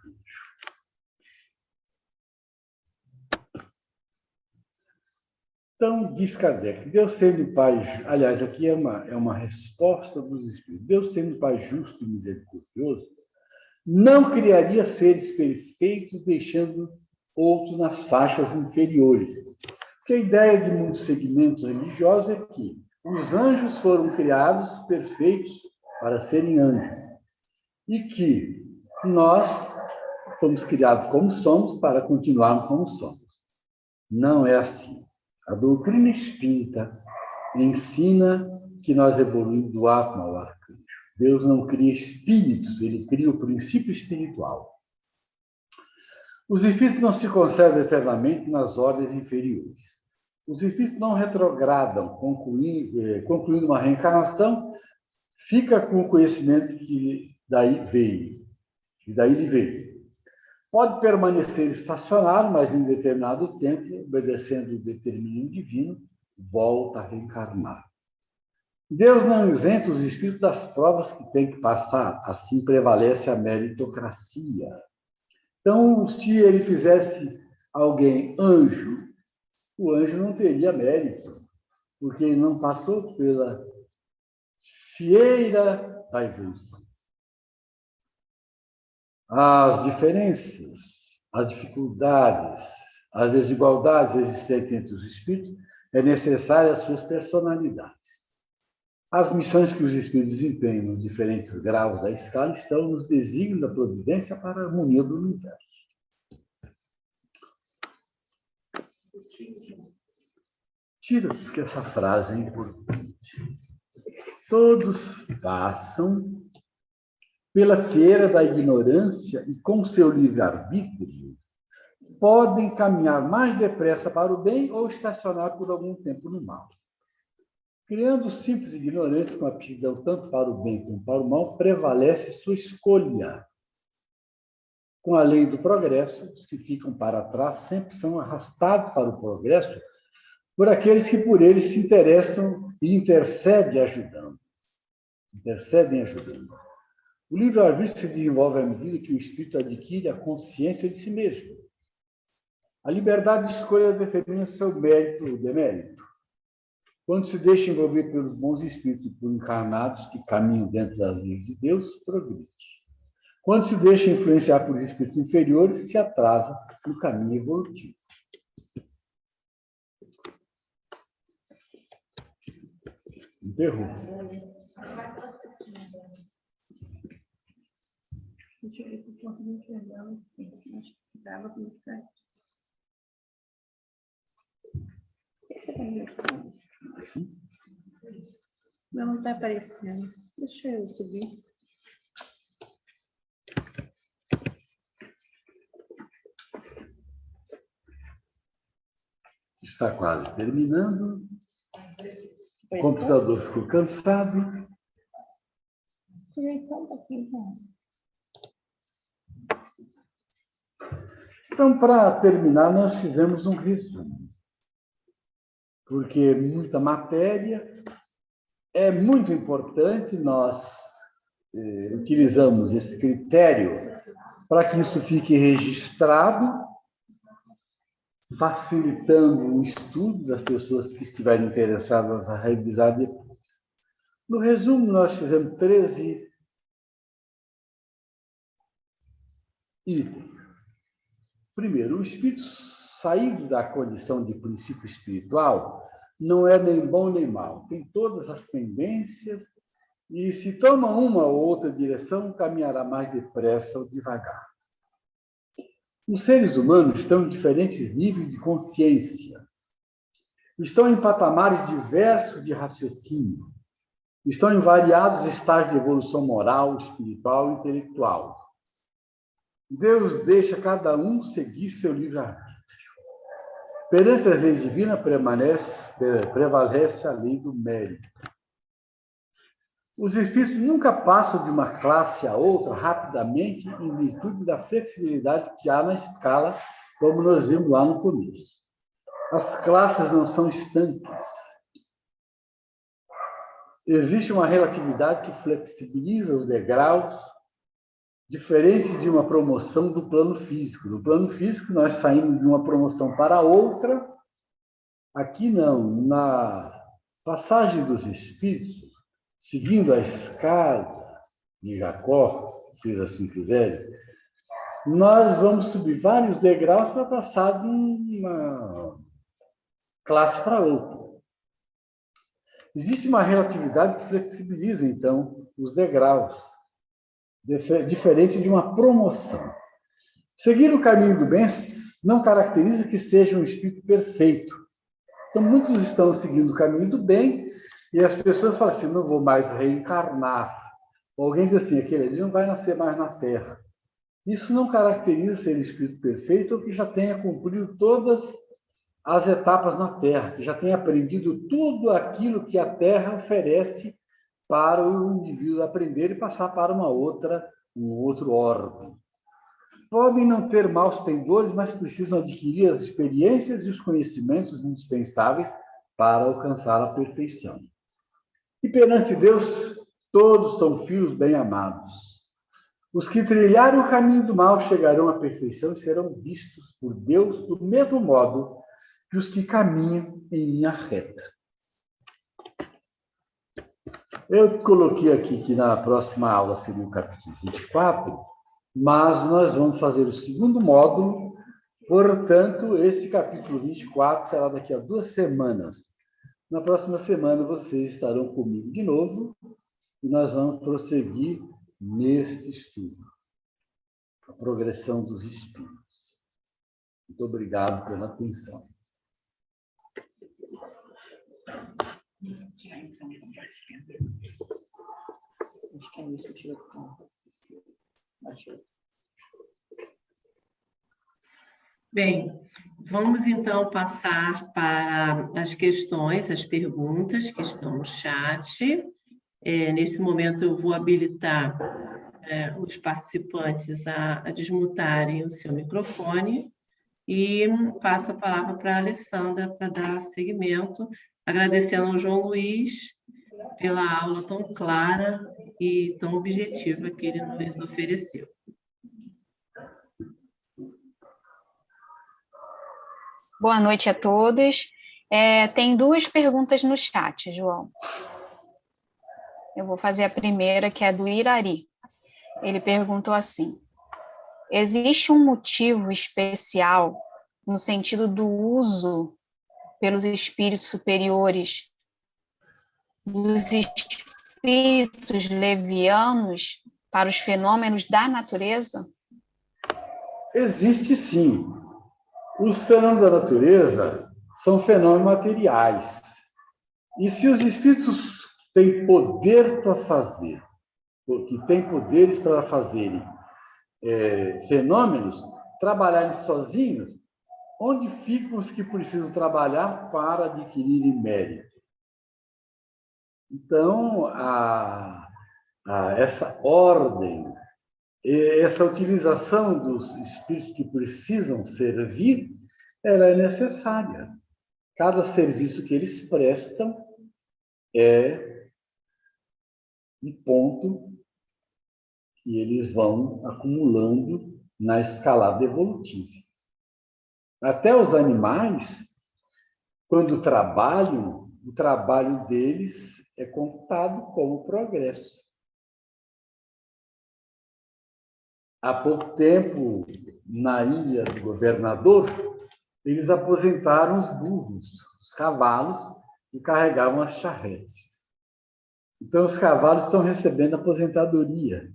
Então, diz Kardec, Deus sendo Pai... Aliás, aqui é uma resposta dos Espíritos. Deus sendo Pai justo e misericordioso, não criaria seres perfeitos, deixando outros nas faixas inferiores. Porque a ideia de muitos segmentos religiosos é que os anjos foram criados perfeitos para serem anjos. E que nós fomos criados como somos para continuarmos como somos. Não é assim. A doutrina espírita ensina que nós evoluímos do átomo ao arcanjo. Deus não cria espíritos, ele cria o princípio espiritual. Os espíritos não se conservam eternamente nas ordens inferiores. Os espíritos não retrogradam, concluindo uma reencarnação, fica com o conhecimento que daí lhe veio. Pode permanecer estacionário, mas em determinado tempo, obedecendo o determínio divino, volta a reencarnar. Deus não isenta os espíritos das provas que têm que passar, assim prevalece a meritocracia. Então, se ele fizesse alguém anjo, o anjo não teria mérito, porque ele não passou pela fieira da evolução. As diferenças, as dificuldades, as desigualdades existentes entre os espíritos é necessária as suas personalidades. As missões que os espíritos desempenham nos diferentes graus da escala estão nos desígnios da providência para a harmonia do universo. Tira, porque essa frase é importante. Todos passam pela fieira da ignorância e, com seu livre-arbítrio, podem caminhar mais depressa para o bem ou estacionar por algum tempo no mal. Criando simples ignorantes com aptidão tanto para o bem como para o mal, prevalece sua escolha. Com a lei do progresso, os que ficam para trás sempre são arrastados para o progresso por aqueles que por eles se interessam e intercedem ajudando. O livre-arbítrio se desenvolve à medida que o espírito adquire a consciência de si mesmo. A liberdade de escolha determina seu mérito ou demérito. Quando se deixa envolver pelos bons espíritos e por encarnados que caminham dentro das leis de Deus, progride. Quando se deixa influenciar por espíritos inferiores, se atrasa no caminho evolutivo. Enterrou. Deixa eu ver se eu consigo enxergar o tempo. Acho que dava para ficar aqui. Não está aparecendo. Deixa eu subir. Está quase terminando. O computador ficou cansado. Só um pouquinho. Então, para terminar, nós fizemos um resumo. porque é muita matéria. É muito importante nós utilizamos esse critério para que isso fique registrado, facilitando o estudo das pessoas que estiverem interessadas a revisar depois. No resumo, nós fizemos 13 itens. Primeiro, o espírito saído da condição de princípio espiritual não é nem bom nem mal. Tem todas as tendências e, se toma uma ou outra direção, caminhará mais depressa ou devagar. Os seres humanos estão em diferentes níveis de consciência. Estão em patamares diversos de raciocínio. Estão em variados estágios de evolução moral, espiritual e intelectual. Deus deixa cada um seguir seu livre-arbítrio. Perante as leis divinas prevalece a lei do mérito. Os espíritos nunca passam de uma classe a outra rapidamente em virtude da flexibilidade que há na escala, como nós vimos lá no começo. As classes não são estanques. Existe uma relatividade que flexibiliza os degraus, diferente de uma promoção do plano físico. No plano físico, nós saímos de uma promoção para outra. Aqui não. Na passagem dos espíritos, seguindo a escada de Jacó, se vocês assim quiserem, nós vamos subir vários degraus para passar de uma classe para outra. Existe uma relatividade que flexibiliza, então, os degraus, diferente de uma promoção. Seguir o caminho do bem não caracteriza que seja um espírito perfeito. Então, muitos estão seguindo o caminho do bem e as pessoas falam assim, não vou mais reencarnar. Ou alguém diz assim, aquele ali não vai nascer mais na Terra. Isso não caracteriza ser um espírito perfeito ou que já tenha cumprido todas as etapas na Terra, que já tenha aprendido tudo aquilo que a Terra oferece para o indivíduo aprender e passar para um outro órgão. Podem não ter maus pendores, mas precisam adquirir as experiências e os conhecimentos indispensáveis para alcançar a perfeição. E perante Deus, todos são filhos bem-amados. Os que trilharem o caminho do mal chegarão à perfeição e serão vistos por Deus do mesmo modo que os que caminham em linha reta. Eu coloquei aqui que na próxima aula seria o capítulo 24, mas nós vamos fazer o segundo módulo, portanto, esse capítulo 24 será daqui a 2 semanas. Na próxima semana vocês estarão comigo de novo e nós vamos prosseguir neste estudo, a progressão dos espíritos. Muito obrigado pela atenção. Bem, vamos então passar para as questões, as perguntas que estão no chat. Nesse momento eu vou habilitar os participantes a desmutarem o seu microfone e passo a palavra para a Alessandra para dar seguimento, agradecendo ao João Luiz pela aula tão clara e tão objetiva que ele nos ofereceu. Boa noite a todos. Tem 2 perguntas no chat, João. Eu vou fazer a primeira, que é do Irari. Ele perguntou assim: existe um motivo especial no sentido do uso pelos espíritos superiores dos espíritos levianos para os fenômenos da natureza? Existe sim. Os fenômenos da natureza são fenômenos materiais. E se os espíritos têm poder para fazer, que têm poderes para fazerem fenômenos, trabalharem sozinhos, onde ficam os que precisam trabalhar para adquirirem mérito? Então, essa ordem, essa utilização dos espíritos que precisam servir, ela é necessária. Cada serviço que eles prestam é um ponto que eles vão acumulando na escalada evolutiva. Até os animais, quando trabalham, o trabalho deles é contado como progresso. Há pouco tempo, na ilha do governador, eles aposentaram os burros, os cavalos, e carregavam as charretes. Então, os cavalos estão recebendo aposentadoria.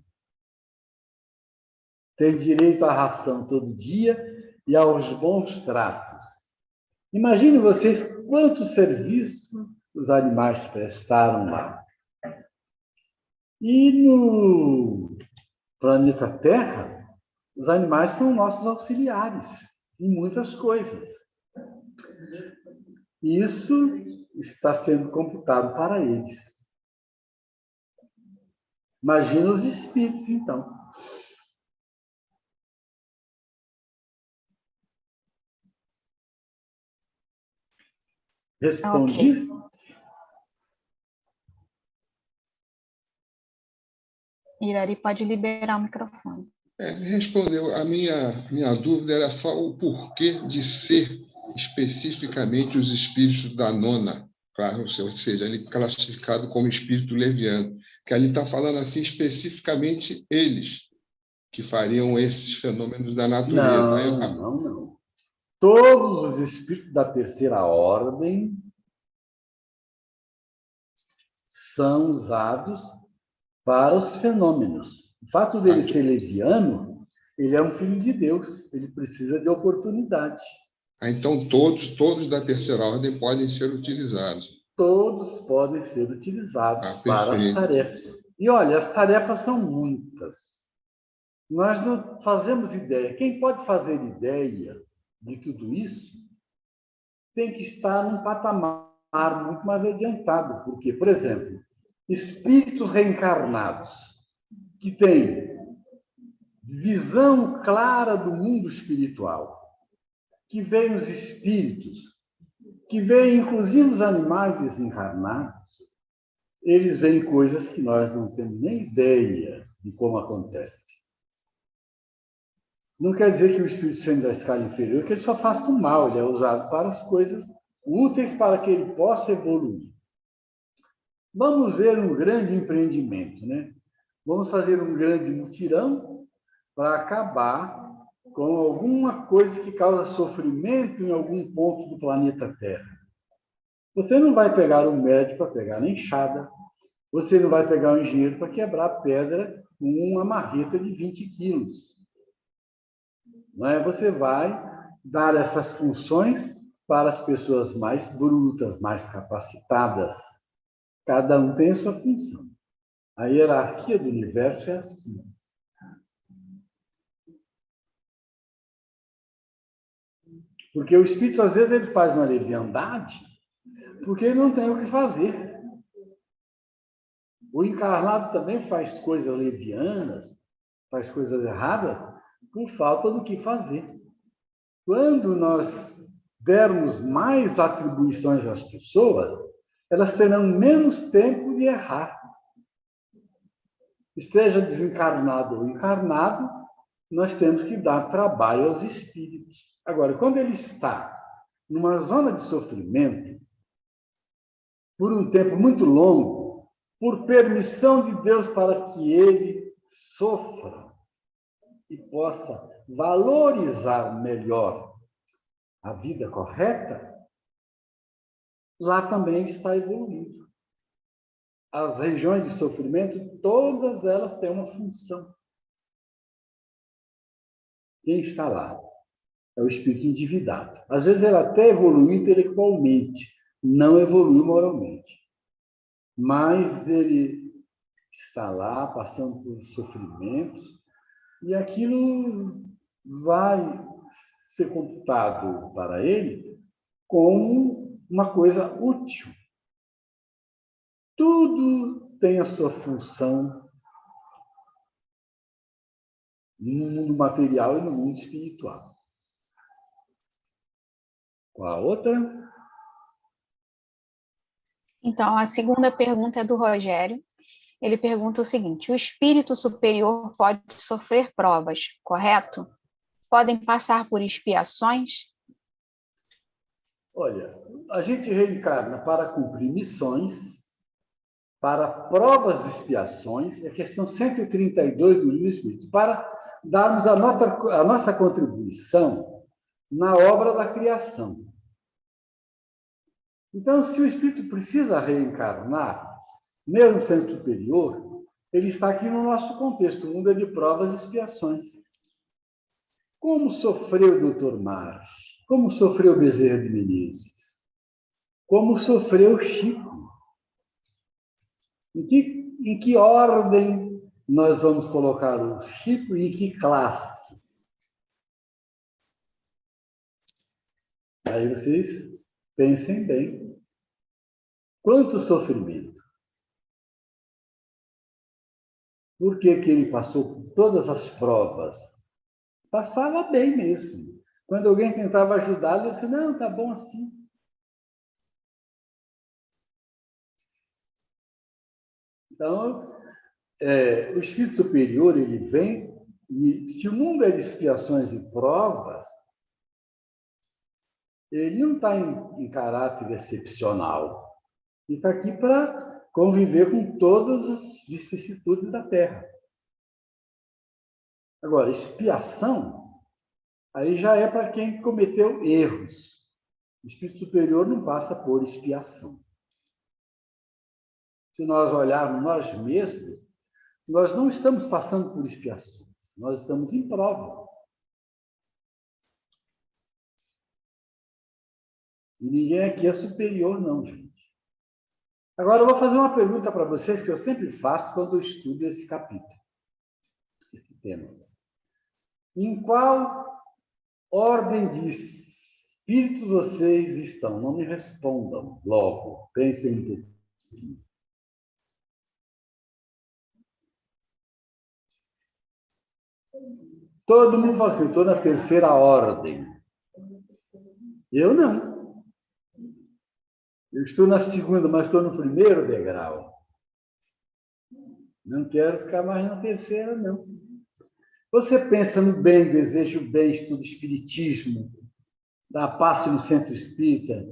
Têm direito à ração todo dia e aos bons tratos. Imagine vocês quanto serviço os animais prestaram lá. E no planeta Terra, os animais são nossos auxiliares em muitas coisas. E isso está sendo computado para eles. Imagina os espíritos, então. Respondi? Ok. Irari pode liberar o microfone. Respondeu. A minha dúvida era só o porquê de ser especificamente os espíritos da nona, claro, ou seja, ele classificado como espírito leviano, que ali está falando assim especificamente eles que fariam esses fenômenos da natureza. Não. Todos os espíritos da terceira ordem são usados para os fenômenos. O fato dele ser leviano, ele é um filho de Deus, ele precisa de oportunidade. Então, todos da terceira ordem podem ser utilizados. Todos podem ser utilizados para as Perfeito. tarefas. E olha, as tarefas são muitas. Nós não fazemos ideia. Quem pode fazer ideia de tudo isso tem que estar num patamar muito mais adiantado. Porque, por exemplo, espíritos reencarnados que têm visão clara do mundo espiritual, que veem os espíritos, que veem inclusive os animais desencarnados, eles veem coisas que nós não temos nem ideia de como acontece. Não quer dizer que o espírito sendo da escala inferior, que ele só faça o mal, ele é usado para as coisas úteis para que ele possa evoluir. Vamos ver um grande empreendimento, né? Vamos fazer um grande mutirão para acabar com alguma coisa que causa sofrimento em algum ponto do planeta Terra. Você não vai pegar um médico para pegar na enxada, você não vai pegar um engenheiro para quebrar pedra com uma marreta de 20 quilos. Não é? Você vai dar essas funções para as pessoas mais brutas, mais capacitadas. Cada um tem a sua função. A hierarquia do universo é assim. Porque o espírito, às vezes, ele faz uma leviandade porque ele não tem o que fazer. O encarnado também faz coisas levianas, faz coisas erradas, por falta do que fazer. Quando nós dermos mais atribuições às pessoas, elas terão menos tempo de errar. Esteja desencarnado ou encarnado, nós temos que dar trabalho aos espíritos. Agora, quando ele está numa zona de sofrimento, por um tempo muito longo, por permissão de Deus para que ele sofra e possa valorizar melhor a vida correta, lá também está evoluindo. As regiões de sofrimento, todas elas têm uma função. Quem está lá? É o espírito endividado. Às vezes ele até evoluiu intelectualmente, não evoluiu moralmente. Mas ele está lá, passando por sofrimentos, e aquilo vai ser computado para ele como uma coisa útil. Tudo tem a sua função no mundo material e no mundo espiritual. Qual a outra? Então, a segunda pergunta é do Rogério. Ele pergunta o seguinte: o espírito superior pode sofrer provas, correto? Podem passar por expiações? Olha, a gente reencarna para cumprir missões, para provas e expiações, é a questão 132 do Livro do Espírito, para darmos a nossa contribuição na obra da criação. Então, se o espírito precisa reencarnar, mesmo sendo superior, ele está aqui no nosso contexto, o mundo é de provas e expiações. Como sofreu o Dr. Marx? Como sofreu Bezerra de Menezes? Como sofreu Chico? Em que ordem nós vamos colocar o Chico e em que classe? Aí vocês pensem bem. Quanto sofrimento? Por que que ele passou por todas as provas? Passava bem mesmo. Quando alguém tentava ajudá-lo, ele disse, não, tá bom assim. Então, o espírito superior, ele vem, e se o mundo é de expiações e provas, ele não está em caráter excepcional. Ele está aqui para conviver com todas as vicissitudes da Terra. Agora, expiação, aí já é para quem cometeu erros. O espírito superior não passa por expiação. Se nós olharmos nós mesmos, nós não estamos passando por expiações, nós estamos em prova. E ninguém aqui é superior, não, gente. Agora, eu vou fazer uma pergunta para vocês que eu sempre faço quando eu estudo esse capítulo, esse tema. Em qual ordem de espíritos vocês estão? Não me respondam logo, pensem um pouquinho. Todo mundo fala assim, estou na terceira ordem. Eu não. Eu estou na segunda, mas estou no primeiro degrau. Não quero ficar mais na terceira, não. Você pensa no bem, deseja o bem, estuda espiritismo, dá passe no centro espírita,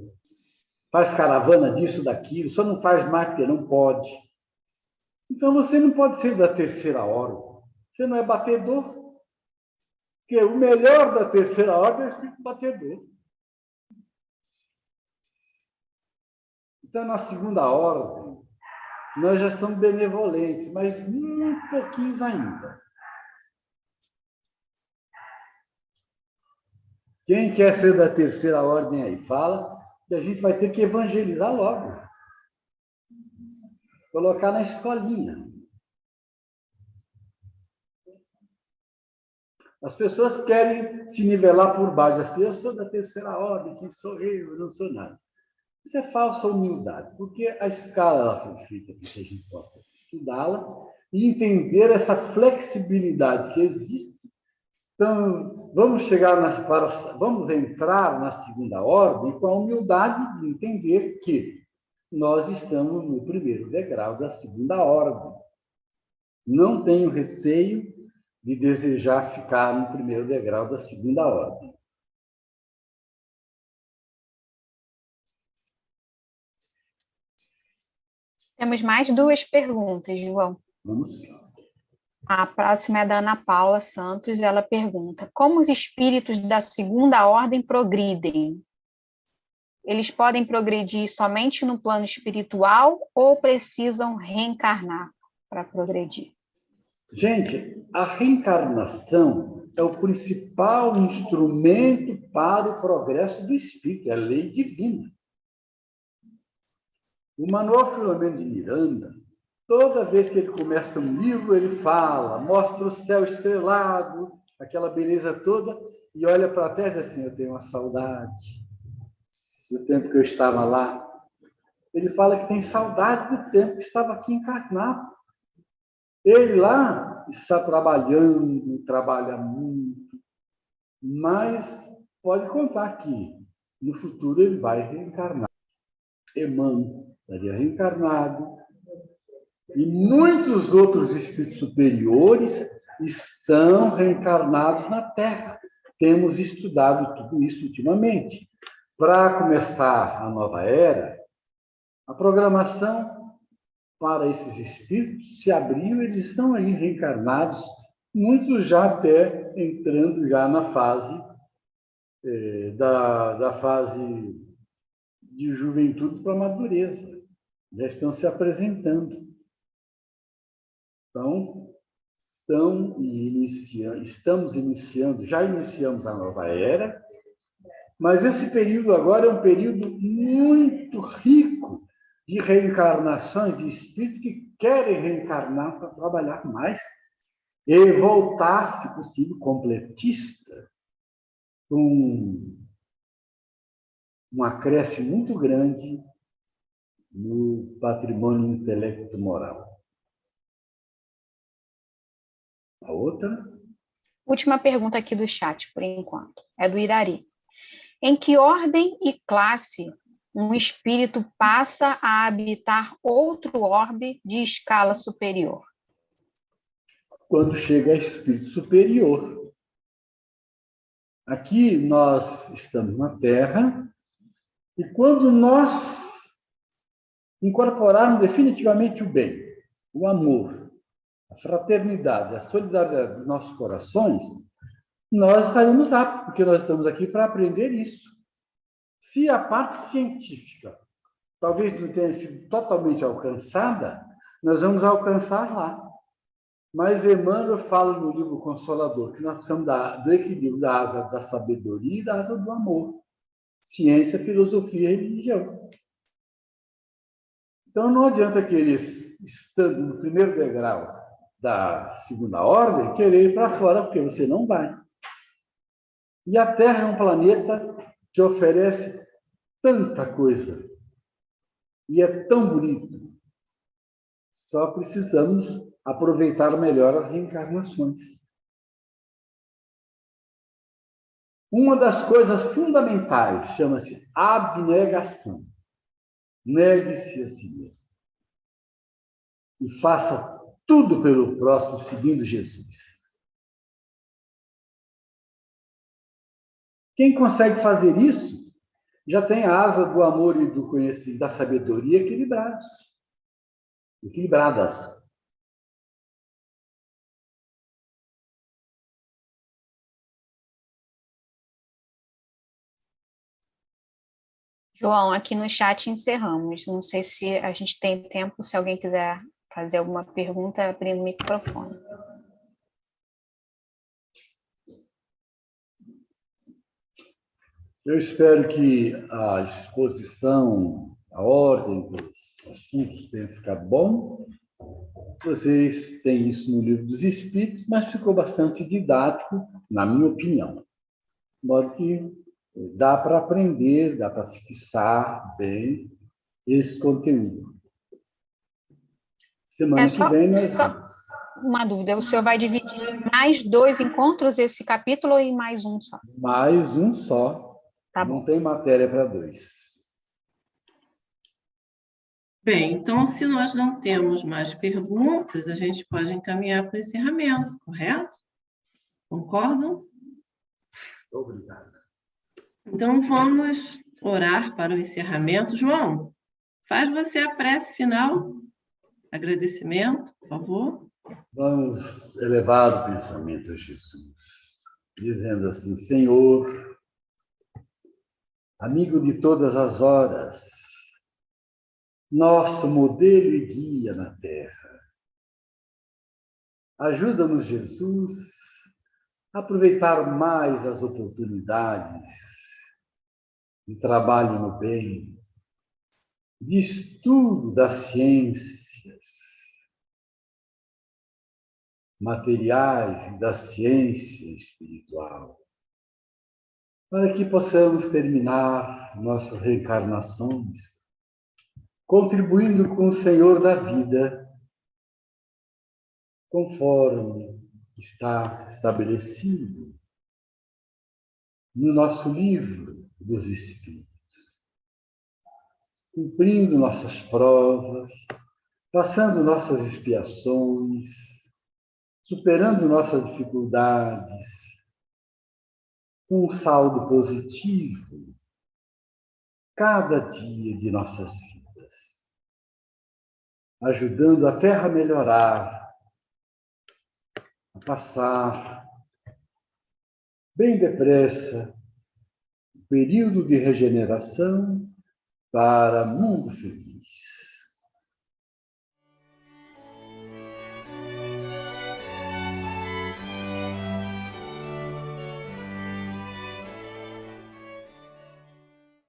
faz caravana disso, daquilo, só não faz mais porque não pode. Então você não pode ser da terceira ordem. Você não é batedor. Porque o melhor da terceira ordem é o espírito batedor. Então, na segunda ordem, nós já somos benevolentes, mas muito pouquinhos ainda. Quem quer ser da terceira ordem aí? Fala, e a gente vai ter que evangelizar logo. Colocar na escolinha. As pessoas querem se nivelar por baixo, assim, eu sou da terceira ordem, quem sou eu? Eu não sou nada. Isso é falsa humildade, porque a escala ela foi feita para que a gente possa estudá-la e entender essa flexibilidade que existe. Então, vamos entrar na segunda ordem com a humildade de entender que nós estamos no primeiro degrau da segunda ordem. Não tenho receio de desejar ficar no primeiro degrau da segunda ordem. Temos mais duas perguntas, João. Vamos. A próxima é da Ana Paula Santos. Ela pergunta: como os espíritos da segunda ordem progridem? Eles podem progredir somente no plano espiritual ou precisam reencarnar para progredir? Gente, a reencarnação é o principal instrumento para o progresso do espírito, é a lei divina. O Manuel Filomeno de Miranda, toda vez que ele começa um livro, ele fala, mostra o céu estrelado, aquela beleza toda, e olha para a terra e diz assim, eu tenho uma saudade do tempo que eu estava lá. Ele fala que tem saudade do tempo que estava aqui encarnado. Ele lá está trabalhando, trabalha muito, mas pode contar que no futuro ele vai reencarnar. Emmanuel estaria reencarnado, e muitos outros espíritos superiores estão reencarnados na Terra. Temos estudado tudo isso ultimamente. Para começar a nova era, a programação para esses espíritos se abriu, eles estão aí reencarnados, muitos já até entrando já na fase da fase de juventude para madureza. Já estão se apresentando. Então, estamos iniciando, já iniciamos a nova era, mas esse período agora é um período muito rico de reencarnações de espíritos que querem reencarnar para trabalhar mais e voltar, se possível, completista, com um acréscimo muito grande no patrimônio intelecto-moral. A outra? Última pergunta aqui do chat, por enquanto. É do Irari. Em que ordem e classe um espírito passa a habitar outro orbe de escala superior? Quando chega a espírito superior. Aqui nós estamos na Terra, e quando nós incorporarmos definitivamente o bem, o amor, a fraternidade, a solidariedade dos nossos corações, nós estaremos aptos, porque nós estamos aqui para aprender isso. Se a parte científica talvez não tenha sido totalmente alcançada, nós vamos alcançar lá. Mas Emmanuel fala no livro Consolador que nós precisamos do equilíbrio da asa da sabedoria e da asa do amor. Ciência, filosofia e religião. Então, não adianta que eles, estando no primeiro degrau da segunda ordem, querer ir para fora, porque você não vai. E a Terra é um planeta que oferece tanta coisa. E é tão bonito. Só precisamos aproveitar melhor as reencarnações. Uma das coisas fundamentais chama-se abnegação. Negue-se a si mesmo. E faça tudo pelo próximo, seguindo Jesus. Quem consegue fazer isso, já tem a asa do amor e do conhecimento, da sabedoria equilibradas. João, aqui no chat encerramos. Não sei se a gente tem tempo, se alguém quiser fazer alguma pergunta, abrir o microfone. Eu espero que a exposição, a ordem dos assuntos tenha ficado bom. Vocês têm isso no Livro dos Espíritos, mas ficou bastante didático, na minha opinião. De modo que dá para aprender, dá para fixar bem esse conteúdo. Semana que vem nós... Só uma dúvida, o senhor vai dividir em mais 2 encontros esse capítulo ou em mais um só? Mais um só. Tá Não bom. tem matéria para 2. Bem, então, se nós não temos mais perguntas, a gente pode encaminhar para o encerramento, correto? Concordam? Obrigado. Então, vamos orar para o encerramento. João, faz você a prece final. Agradecimento, por favor. Vamos elevar o pensamento a Jesus, dizendo assim: Senhor, amigo de todas as horas, nosso modelo e guia na Terra, ajuda-nos, Jesus, a aproveitar mais as oportunidades de trabalho no bem, de estudo das ciências materiais e da ciência espiritual, para que possamos terminar nossas reencarnações contribuindo com o Senhor da vida, conforme está estabelecido no nosso livro dos Espíritos. cumprindo nossas provas, passando nossas expiações, superando nossas dificuldades, com um saldo positivo, cada dia de nossas vidas, ajudando a Terra a melhorar, a passar bem depressa o período de regeneração para mundo feliz.